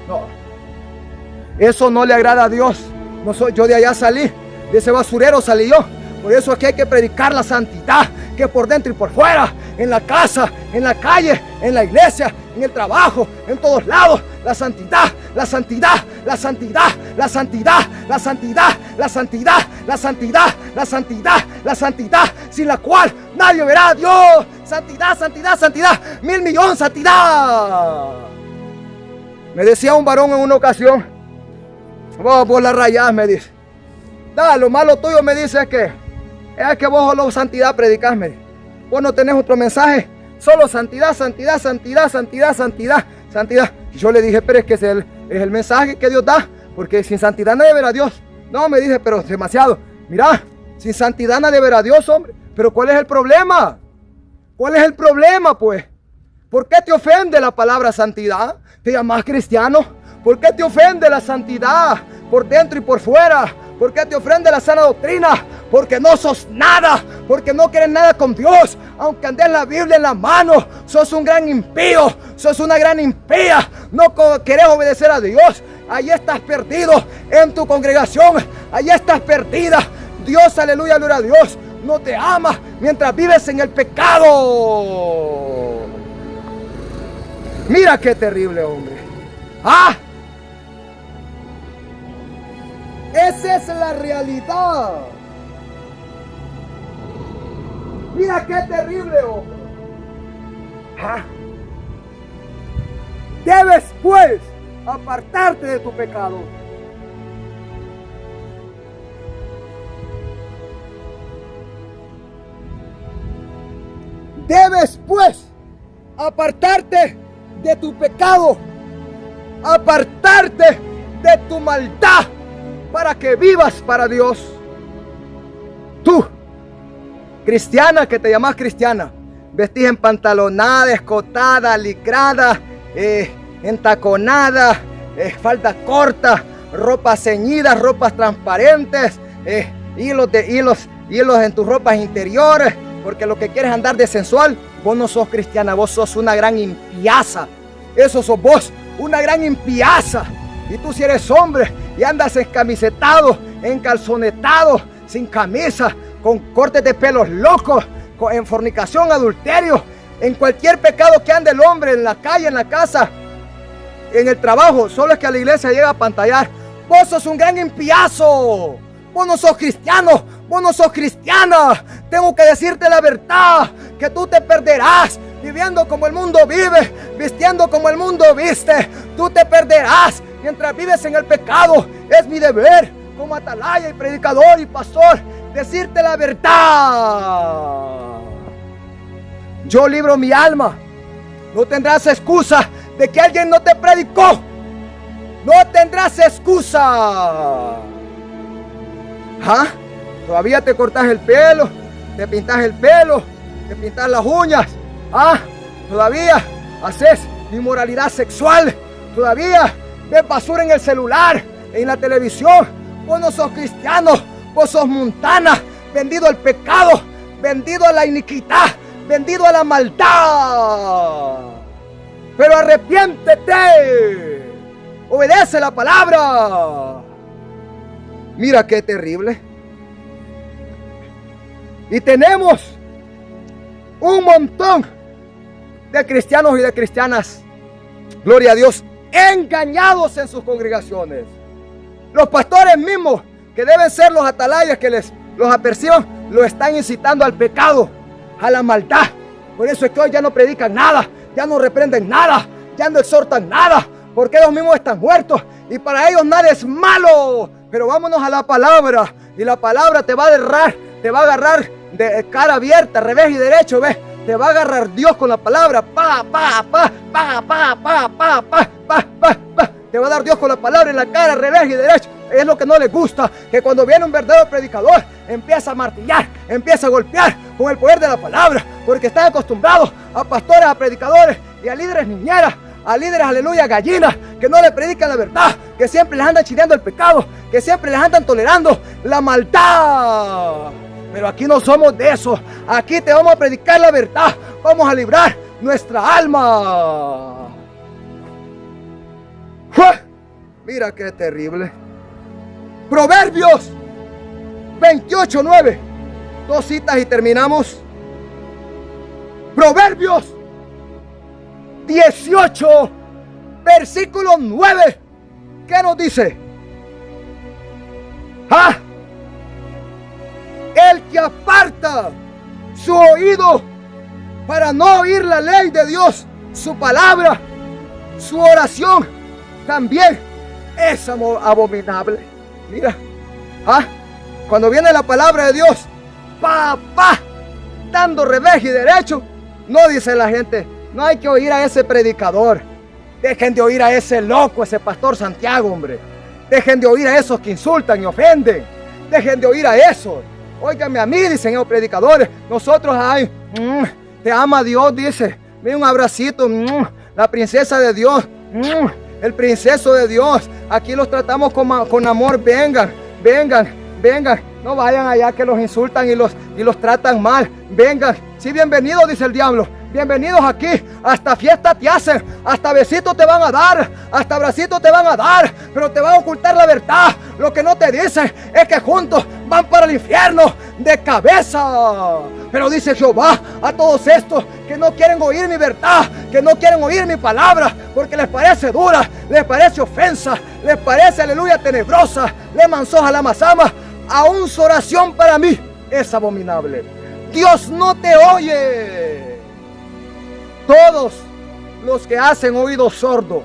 No, eso no le agrada a Dios. No soy yo, de allá salí, de ese basurero salí yo. Por eso es que hay que predicar la santidad, que por dentro y por fuera, en la casa, en la calle, en la iglesia, en el trabajo, en todos lados, la santidad, la santidad, la santidad, la santidad, la santidad, la santidad, la santidad, la santidad, la santidad, sin la cual nadie verá a Dios. Santidad, santidad, santidad, 1.000.000.000 santidad. Me decía un varón en una ocasión, vos la rayás, me dice. Lo malo tuyo, me dice, es que vos solo santidad predicás, me dice. Vos no tenés otro mensaje, solo santidad, santidad, santidad, santidad, santidad, santidad. Y yo le dije, pero es que es el mensaje que Dios da, porque sin santidad nadie verá a Dios. No, me dice, pero demasiado. Mira, sin santidad nadie verá a Dios, hombre. Pero ¿cuál es el problema? ¿Cuál es el problema, pues? ¿Por qué te ofende la palabra santidad? ¿Te llamas cristiano? ¿Por qué te ofende la santidad por dentro y por fuera? ¿Por qué te ofende la sana doctrina? Porque no sos nada, porque no quieres nada con Dios. Aunque andes la Biblia en la mano, sos un gran impío, sos una gran impía. No querés obedecer a Dios. Ahí estás perdido en tu congregación. Ahí estás perdida. Dios, aleluya, gloria a Dios, no te ama mientras vives en el pecado. Mira qué terrible, hombre. Esa es la realidad. Mira qué terrible, hombre. Debes pues apartarte de tu pecado. Debes pues apartarte de tu pecado, apartarte de tu maldad, para que vivas para Dios. Tú, cristiana que te llamas cristiana, vestís en pantalonada, escotada, licrada, entaconada, falda corta, ropas ceñidas, ropas transparentes, hilos en tus ropas interiores, porque lo que quieres es andar de sensual. Vos no sos cristiana, vos sos una gran impiaza. Eso sos vos, una gran impiaza. Y tú si eres hombre y andas encamisetado, encalzonetado, sin camisa, con cortes de pelos locos, en fornicación, adulterio, en cualquier pecado que ande el hombre, en la calle, en la casa, en el trabajo, solo es que a la iglesia llega a pantallar. Vos sos un gran impiazo. Vos no sos cristiano, vos no sos cristiana. Tengo que decirte la verdad, que tú te perderás viviendo como el mundo vive, vistiendo como el mundo viste. Tú te perderás mientras vives en el pecado. Es mi deber como atalaya y predicador y pastor decirte la verdad. Yo libro mi alma. No tendrás excusa de que alguien no te predicó. No tendrás excusa. ¿Ah? Todavía te cortas el pelo, te pintas el pelo, te pintas las uñas. ¿Ah? Todavía haces inmoralidad sexual. Todavía ves basura en el celular, en la televisión. Vos no sos cristiano, vos sos mundana, vendido al pecado, vendido a la iniquidad, vendido a la maldad. Pero arrepiéntete, obedece la palabra. Mira qué terrible. Y tenemos un montón de cristianos y de cristianas, gloria a Dios, engañados en sus congregaciones. Los pastores mismos, que deben ser los atalayas que los aperciban, lo están incitando al pecado, a la maldad. Por eso es que hoy ya no predican nada, ya no reprenden nada, ya no exhortan nada, porque ellos mismos están muertos y para ellos nada es malo. Pero vámonos a la palabra, y la palabra te va a agarrar de cara abierta, revés y derecho, ¿ves? Te va a agarrar Dios con la palabra, te va a dar Dios con la palabra en la cara, revés y derecho. Es lo que no les gusta, que cuando viene un verdadero predicador, empieza a martillar, empieza a golpear con el poder de la palabra, porque están acostumbrados a pastores, a predicadores y a líderes niñeras, a líderes, aleluya, gallinas, que no le predican la verdad, que siempre les andan chineando el pecado, que siempre les andan tolerando la maldad. Pero aquí no somos de eso. Aquí te vamos a predicar la verdad. Vamos a librar nuestra alma. ¡Fua! Mira qué terrible. Proverbios 28:9. Dos citas y terminamos. Proverbios 18, versículo 9. ¿Qué nos dice? ¡Ah! El que aparta su oído para no oír la ley de Dios, su palabra, su oración, también es abominable. Mira, cuando viene la palabra de Dios, dando revés y derecho, no dice la gente, no hay que oír a ese predicador. Dejen de oír a ese loco, ese pastor Santiago, hombre. Dejen de oír a esos que insultan y ofenden. Dejen de oír a esos. Óigame a mí, dicen los predicadores. Nosotros, te ama Dios, dice. Mira un abracito, la princesa de Dios, el princeso de Dios. Aquí los tratamos con amor. Vengan. No vayan allá que los insultan y los tratan mal. Vengan. Sí, bienvenidos, dice el diablo. Bienvenidos aquí, hasta fiesta te hacen, hasta besitos te van a dar, hasta abracitos te van a dar, pero te van a ocultar la verdad. Lo que no te dicen es que juntos van para el infierno de cabeza. Pero dice Jehová a todos estos que no quieren oír mi verdad, que no quieren oír mi palabra, porque les parece dura, les parece ofensa, les parece, aleluya, tenebrosa, le mansoja la mazama, aún su oración para mí es abominable. Dios no te oye. Todos los que hacen oído sordo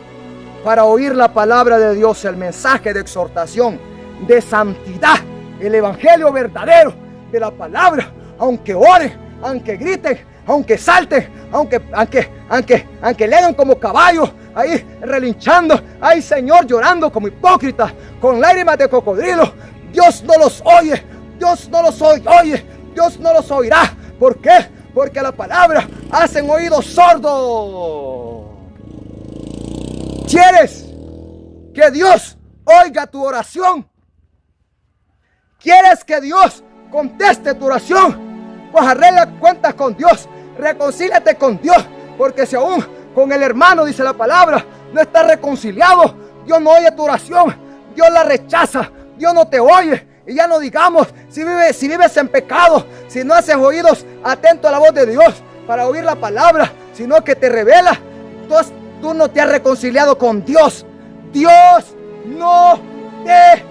para oír la palabra de Dios, el mensaje de exhortación, de santidad, el evangelio verdadero de la palabra, aunque oren, aunque griten, aunque salten, aunque le hagan como caballos, ahí relinchando, ay Señor, llorando como hipócritas, con lágrimas de cocodrilo, Dios no los oye, Dios no los oye, Dios no los oirá. ¿Por qué? Porque la palabra hacen oídos sordos. ¿Quieres que Dios oiga tu oración? ¿Quieres que Dios conteste tu oración? Pues arregla cuentas con Dios, reconcíliate con Dios, porque si aún con el hermano, dice la palabra, no estás reconciliado, Dios no oye tu oración, Dios la rechaza, Dios no te oye. Y ya no digamos si vives en pecado, si no haces oídos atentos a la voz de Dios para oír la palabra, sino que te revela, entonces tú no te has reconciliado con Dios. Dios no te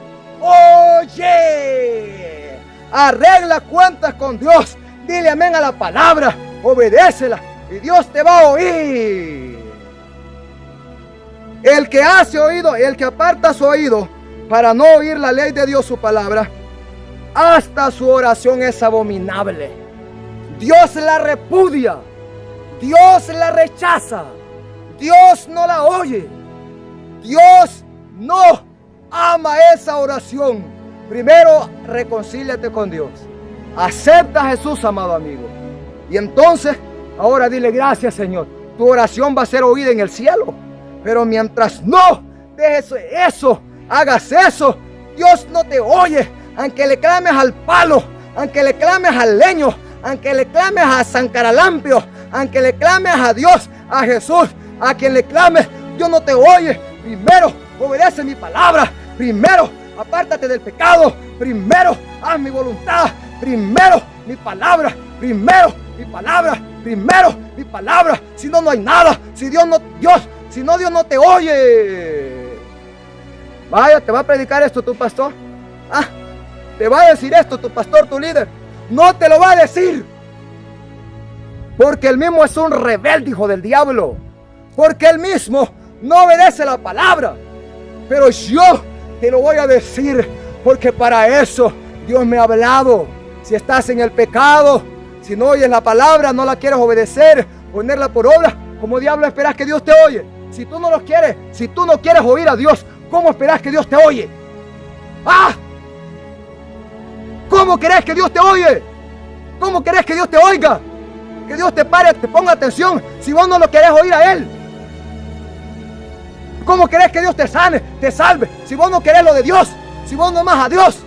oye. Arregla cuentas con Dios. Dile amén a la palabra. Obedécela y Dios te va a oír. El que hace oído, el que aparta su oído para no oír la ley de Dios, su palabra, hasta su oración es abominable. Dios la repudia. Dios la rechaza. Dios no la oye. Dios no ama esa oración. Primero, reconcíliate con Dios. Acepta a Jesús, amado amigo. Y entonces, ahora dile gracias, Señor. Tu oración va a ser oída en el cielo. Pero mientras no dejes eso, hagas eso, Dios no te oye. Aunque le clames al palo, aunque le clames al leño, aunque le clames a San Caralampio, aunque le clames a Dios, a Jesús, a quien le clames, Dios no te oye. Primero, obedece mi palabra. Primero, apártate del pecado. Primero, haz mi voluntad. Primero, mi palabra. Primero, mi palabra. Primero, mi palabra. Si no, no hay nada. Si Dios no te oye. Vaya, te va a predicar esto tu pastor. Te va a decir esto tu pastor, tu líder. No te lo va a decir. Porque él mismo es un rebelde, hijo del diablo. Porque él mismo no obedece la palabra. Pero yo te lo voy a decir, porque para eso Dios me ha hablado. Si estás en el pecado, si no oyes la palabra, no la quieres obedecer, ponerla por obra, ¿cómo diablo esperas que Dios te oye? Si tú no lo quieres, si tú no quieres oír a Dios, ¿cómo esperas que Dios te oye? ¿Cómo querés que Dios te oye? ¿Cómo querés que Dios te oiga? Que Dios te pare, te ponga atención si vos no lo querés oír a Él. ¿Cómo querés que Dios te sane, te salve, si vos no querés lo de Dios, si vos no amás a Dios?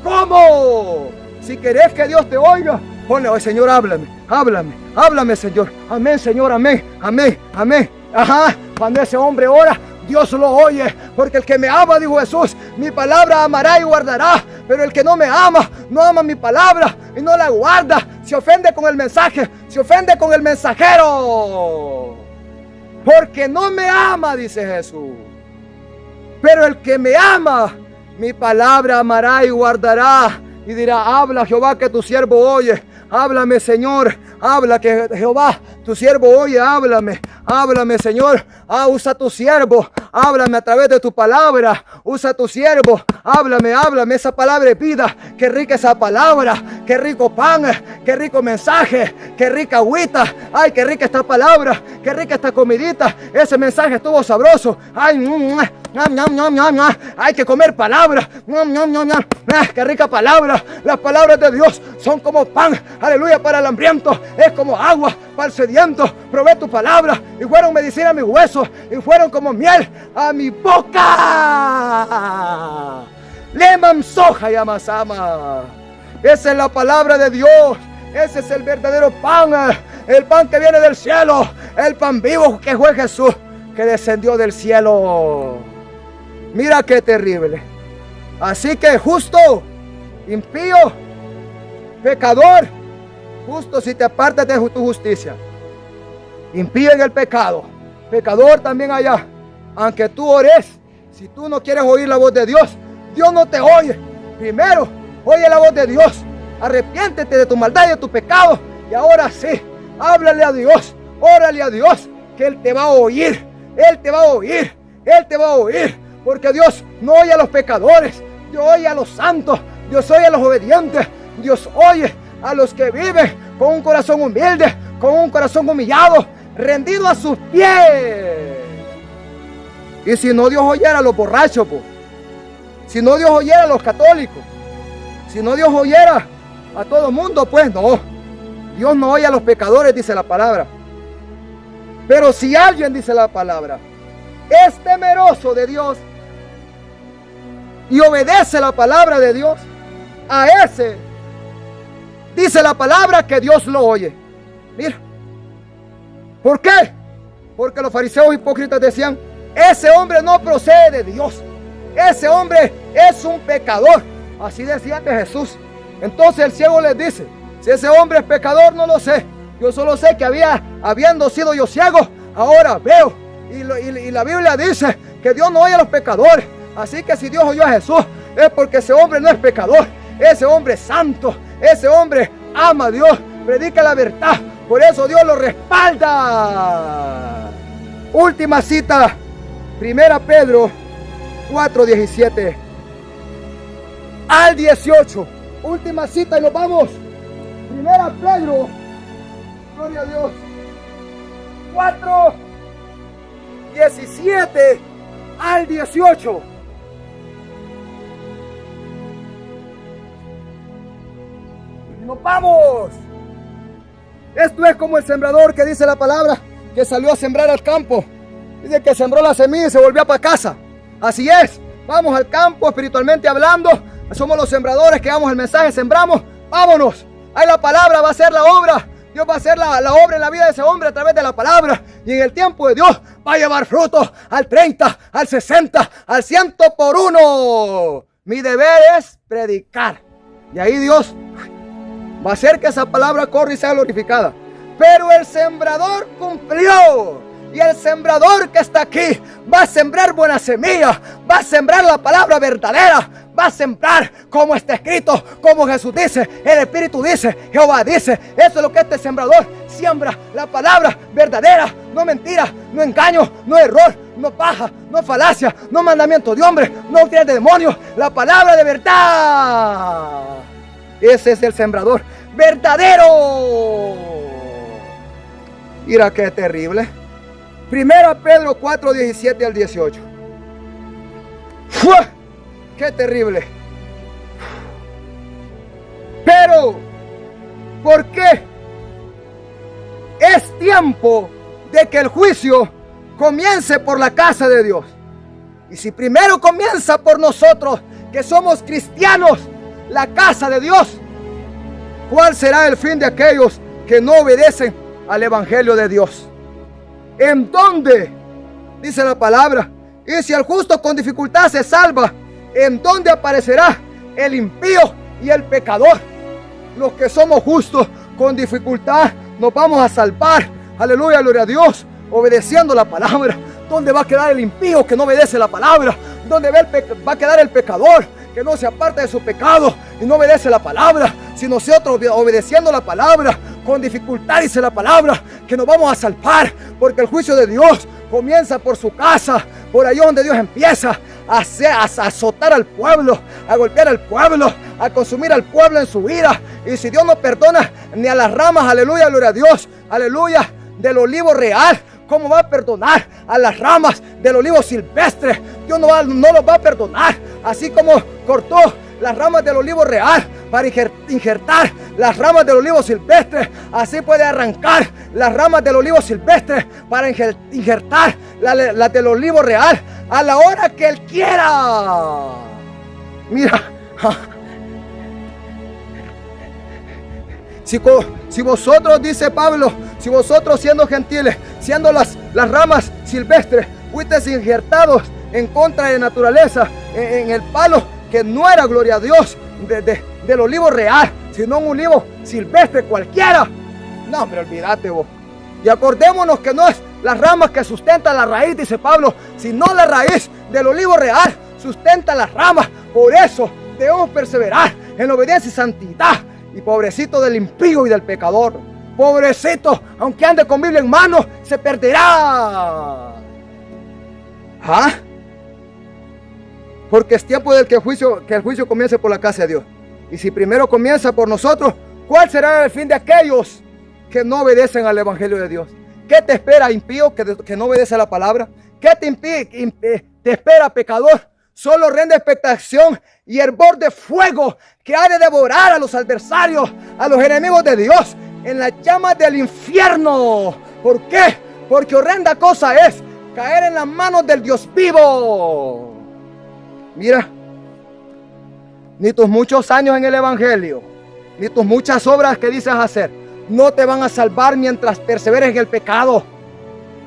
¿Cómo? Si querés que Dios te oiga, ponle hoy, Señor, háblame, Señor. Amén, Señor, amén. Cuando ese hombre ora, Dios lo oye, porque el que me ama, dijo Jesús, mi palabra amará y guardará. Pero el que no me ama, no ama mi palabra y no la guarda. Se ofende con el mensaje, se ofende con el mensajero. Porque no me ama, dice Jesús. Pero el que me ama, mi palabra amará y guardará. Y dirá, habla Jehová que tu siervo oye. Háblame, Señor. Habla que Jehová, tu siervo oye. Háblame, Señor. Usa tu siervo. Háblame a través de tu palabra. Usa tu siervo. Háblame. Esa palabra es vida. Qué rica esa palabra. Qué rico pan. Qué rico mensaje. Qué rica agüita. Ay, qué rica esta palabra. Qué rica esta comidita. Ese mensaje estuvo sabroso. Ay, hay que comer palabra. Qué rica palabra. Las palabras de Dios son como pan. Aleluya, para el hambriento. Es como agua para el sediento. Probé tu palabra y fueron medicina a mis huesos y fueron como miel a mi boca. Leman soja y amasama. Esa es la palabra de Dios. Ese es el verdadero pan. El pan que viene del cielo. El pan vivo que fue Jesús, que descendió del cielo. Mira qué terrible. Así que justo, impío, pecador, justo si te apartas de tu justicia, impío en el pecado, pecador también allá. Aunque tú ores, si tú no quieres oír la voz de Dios, Dios no te oye. Primero, oye la voz de Dios. Arrepiéntete de tu maldad y de tu pecado. Y ahora sí, háblale a Dios, órale a Dios, que Él te va a oír. Él te va a oír. Él te va a oír. Porque Dios no oye a los pecadores. Dios oye a los santos. Dios oye a los obedientes. Dios oye a los que viven con un corazón humilde, con un corazón humillado, rendido a sus pies. Y si no, Dios oyera a los borrachos, si no, Dios oyera a los católicos, si no, Dios oyera a todo el mundo, pues no. Dios no oye a los pecadores, dice la palabra. Pero si alguien, dice la palabra, es temeroso de Dios y obedece la palabra de Dios, a ese, dice la palabra, que Dios lo oye. Mira, ¿por qué? Porque los fariseos hipócritas decían, ese hombre no procede de Dios, ese hombre es un pecador. Así decían de Jesús. Entonces el ciego les dice, si ese hombre es pecador, no lo sé. Yo solo sé que habiendo sido yo ciego, ahora veo. Y la Biblia dice que Dios no oye a los pecadores. Así que si Dios oyó a Jesús, es porque ese hombre no es pecador. Ese hombre es santo. Ese hombre ama a Dios. Predica la verdad. Por eso Dios lo respalda. Última cita. 1 Pedro 4:17 al 18. Última cita y nos vamos. 1 Pedro, gloria a Dios, 4:17 al 18. Y nos vamos. Esto es como el sembrador que dice la palabra, que salió a sembrar al campo. Dice que sembró la semilla y se volvió para casa. Así es, vamos al campo espiritualmente hablando. Somos los sembradores que damos el mensaje, sembramos, vámonos. Ahí la palabra va a hacer la obra. Dios va a hacer la obra en la vida de ese hombre a través de la palabra. Y en el tiempo de Dios va a llevar frutos al 30, al 60, al 100 por uno. Mi deber es predicar. Y ahí Dios va a hacer que esa palabra corra y sea glorificada. Pero el sembrador cumplió. Y el sembrador que está aquí va a sembrar buena semilla, va a sembrar la palabra verdadera, va a sembrar como está escrito, como Jesús dice, el Espíritu dice, Jehová dice. Eso es lo que este sembrador siembra, la palabra verdadera, no mentira, no engaño, no error, no paja, no falacia, no mandamiento de hombre, no doctrina de demonios, la palabra de verdad. Ese es el sembrador verdadero. Mira qué terrible. 1 Pedro 4:17 al 18. ¡Fua! ¡Qué terrible! Pero, ¿por qué? Es tiempo de que el juicio comience por la casa de Dios. Y si primero comienza por nosotros, que somos cristianos, la casa de Dios, ¿cuál será el fin de aquellos que no obedecen al Evangelio de Dios? ¿En dónde? Dice la palabra. Y si el justo con dificultad se salva, ¿en dónde aparecerá el impío y el pecador? Los que somos justos con dificultad nos vamos a salvar. Aleluya, gloria a Dios, obedeciendo la palabra. ¿Dónde va a quedar el impío que no obedece la palabra? ¿Dónde va a quedar el pecador que no se aparta de su pecado y no obedece la palabra? Si nosotros obedeciendo la palabra, con dificultad dice la palabra, que nos vamos a salvar, porque el juicio de Dios comienza por su casa, por ahí donde Dios empieza a azotar al pueblo, a golpear al pueblo, a consumir al pueblo en su vida. Y si Dios no perdona ni a las ramas, aleluya, gloria a Dios, aleluya, del olivo real, ¿cómo va a perdonar a las ramas del olivo silvestre? Dios no los va a perdonar. Así como cortó las ramas del olivo real para injertar las ramas del olivo silvestre, así puede arrancar las ramas del olivo silvestre para injertar las del olivo real a la hora que Él quiera. Mira, si vosotros, dice Pablo, si vosotros siendo gentiles, siendo las ramas silvestres, fuisteis injertados en contra de naturaleza, en el palo que no era, gloria a Dios, del olivo real, sino un olivo silvestre cualquiera. No, pero olvídate vos. Y acordémonos que no es las ramas que sustentan la raíz, dice Pablo, sino la raíz del olivo real sustenta las ramas. Por eso debemos perseverar en obediencia y santidad. Y pobrecito del impío y del pecador, pobrecito, aunque ande con Biblia en mano, se perderá. ¿Ah? Porque es tiempo del que el juicio comience por la casa de Dios. Y si primero comienza por nosotros, ¿cuál será el fin de aquellos que no obedecen al Evangelio de Dios? ¿Qué te espera, impío, que no obedece a la palabra? ¿Qué te espera, pecador? Solo rende expectación y hervor de fuego que ha de devorar a los adversarios, a los enemigos de Dios. en las llamas del infierno. ¿Por qué? Porque horrenda cosa es caer en las manos del Dios vivo. Mira, ni tus muchos años en el evangelio, ni tus muchas obras que dices hacer, no te van a salvar mientras perseveres en el pecado.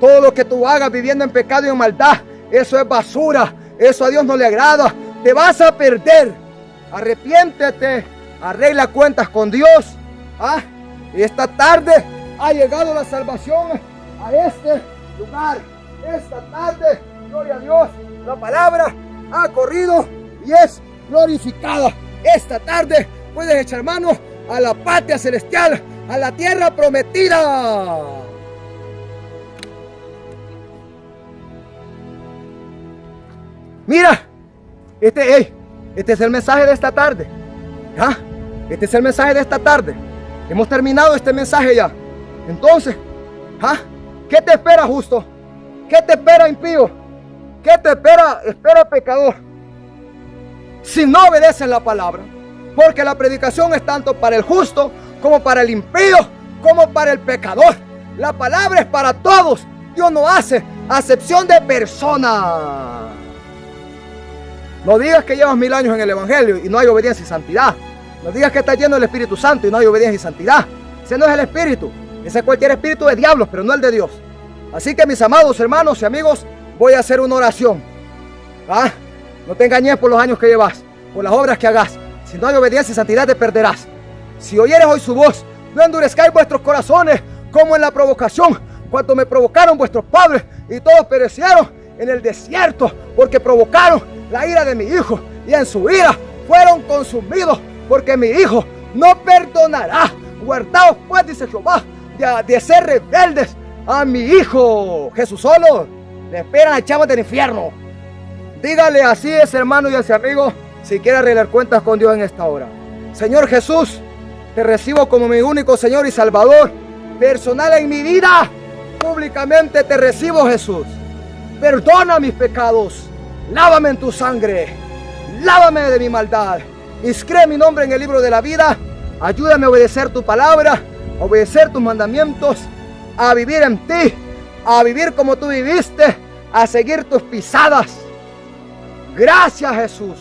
Todo lo que tú hagas viviendo en pecado y en maldad, eso es basura. Eso a Dios no le agrada. Te vas a perder. Arrepiéntete. Arregla cuentas con Dios. Y esta tarde ha llegado la salvación a este lugar. Esta tarde, gloria a Dios, la palabra ha corrido y es glorificada. Esta tarde puedes echar mano a la patria celestial, a la tierra prometida. Mira, este es el mensaje de esta tarde. Este es el mensaje de esta tarde. Hemos terminado este mensaje ya. Entonces, ¿qué te espera, justo? ¿Qué te espera, impío? ¿Qué te espera, pecador? Si no obedeces la palabra. Porque la predicación es tanto para el justo, como para el impío, como para el pecador. La palabra es para todos. Dios no hace acepción de persona. No digas que llevas 1000 años en el evangelio y no hay obediencia y santidad. No digas que estás lleno del Espíritu Santo y no hay obediencia y santidad. Ese no es el Espíritu. Ese es cualquier espíritu de diablos, pero no el de Dios. Así que, mis amados hermanos y amigos, voy a hacer una oración. No te engañes por los años que llevas, por las obras que hagas. Si no hay obediencia y santidad, te perderás. Si oyeres hoy su voz, no endurezcáis vuestros corazones como en la provocación, cuando me provocaron vuestros padres y todos perecieron en el desierto, porque provocaron la ira de mi hijo, y en su ira fueron consumidos, porque mi hijo no perdonará. Guardaos pues, dice Jehová, de ser rebeldes a mi hijo. Jesús solo le esperan a llamas del infierno. Dígale así a ese hermano y a ese amigo, si quiere arreglar cuentas con Dios en esta hora. Señor Jesús, te recibo como mi único Señor y Salvador personal en mi vida. Públicamente te recibo, Jesús. Perdona mis pecados. Lávame en tu sangre. Lávame de mi maldad. Inscribe mi nombre en el libro de la vida. Ayúdame a obedecer tu palabra, a obedecer tus mandamientos, a vivir en ti, a vivir como tú viviste, a seguir tus pisadas. Gracias, Jesús.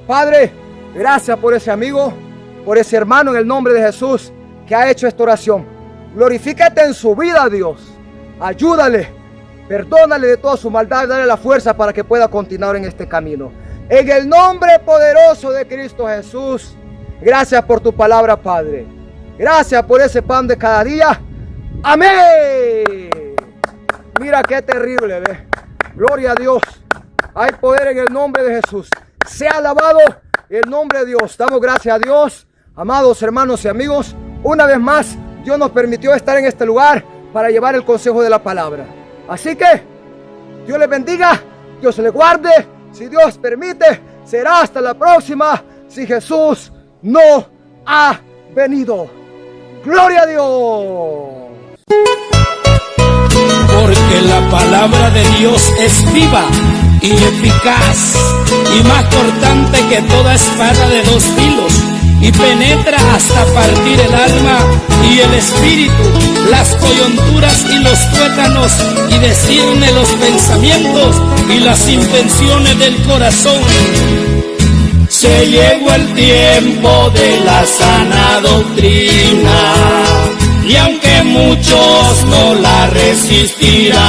Padre, gracias por ese amigo, por ese hermano en el nombre de Jesús que ha hecho esta oración. Glorifícate en su vida, Dios. Ayúdale, perdónale de toda su maldad y dale la fuerza para que pueda continuar en este camino. En el nombre poderoso de Cristo Jesús, gracias por tu palabra, Padre. Gracias por ese pan de cada día. Amén. Mira qué terrible, ¿ves? Gloria a Dios. Hay poder en el nombre de Jesús. Sea alabado el nombre de Dios. Damos gracias a Dios. Amados hermanos y amigos, una vez más, Dios nos permitió estar en este lugar para llevar el consejo de la palabra. Así que, Dios les bendiga, Dios les guarde. Si Dios permite, será hasta la próxima, si Jesús no ha venido. ¡Gloria a Dios! Porque la palabra de Dios es viva y eficaz y más cortante que toda espada de 2 filos, y penetra hasta partir el alma y el espíritu, las coyunturas y los tuétanos, y discierne los pensamientos y las intenciones del corazón. Se llegó el tiempo de la sana doctrina, y aunque muchos no la resistirán,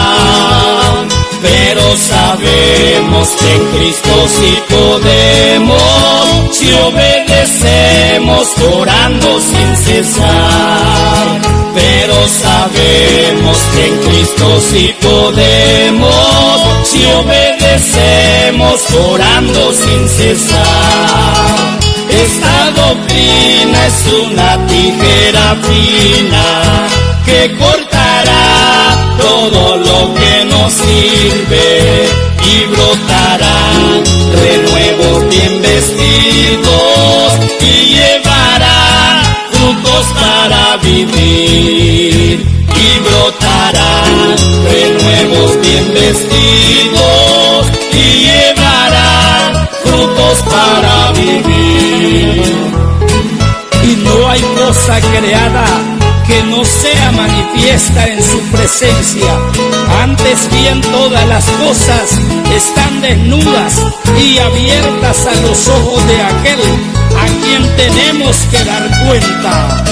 pero sabemos que en Cristo sí podemos, si obedecemos orando sin cesar. Pero sabemos que en Cristo sí podemos, si obedecemos orando sin cesar. Esta doctrina es una tijera fina que cortará todo lo que nos sirve, y brotarán renuevos bien vestidos, y llevarán frutos para vivir, y brotarán renuevos bien vestidos, y llevarán frutos para vivir. Y no hay cosa creada que no sea manifiesta en su presencia. Antes bien todas las cosas están desnudas y abiertas a los ojos de aquel a quien tenemos que dar cuenta.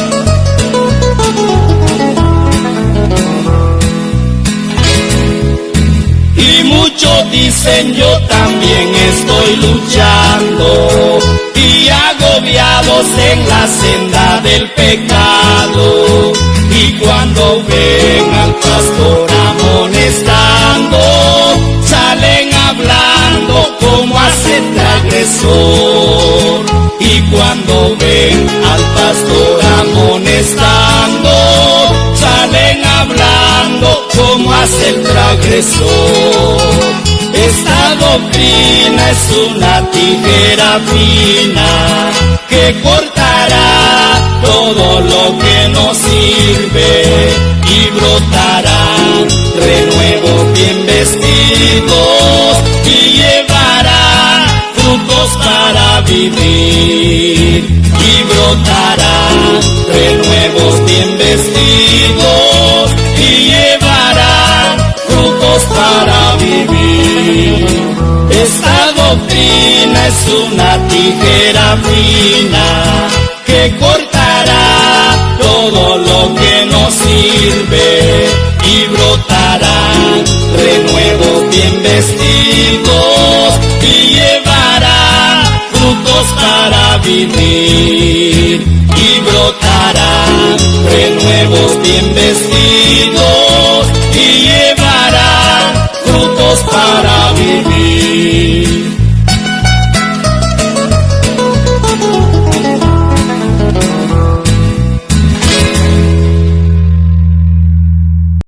Y muchos dicen yo también estoy luchando y agobiados en la senda del pecado. Y cuando ven al pastor amonestando, salen hablando como hace el agresor. Y cuando ven al pastor amonestando, salen hablando como hace el transgresor. Esta doctrina es una tijera fina que cortará todo lo que nos sirve y brotará renuevos bien vestidos y llevará frutos para vivir. Y brotará renuevos bien vestidos y llevará frutos para vivir. Esta doctrina es una tijera fina que cortará todo lo que nos sirve y brotará renuevos bien vestidos y llevará frutos para vivir. Y brotará renuevos bien vestidos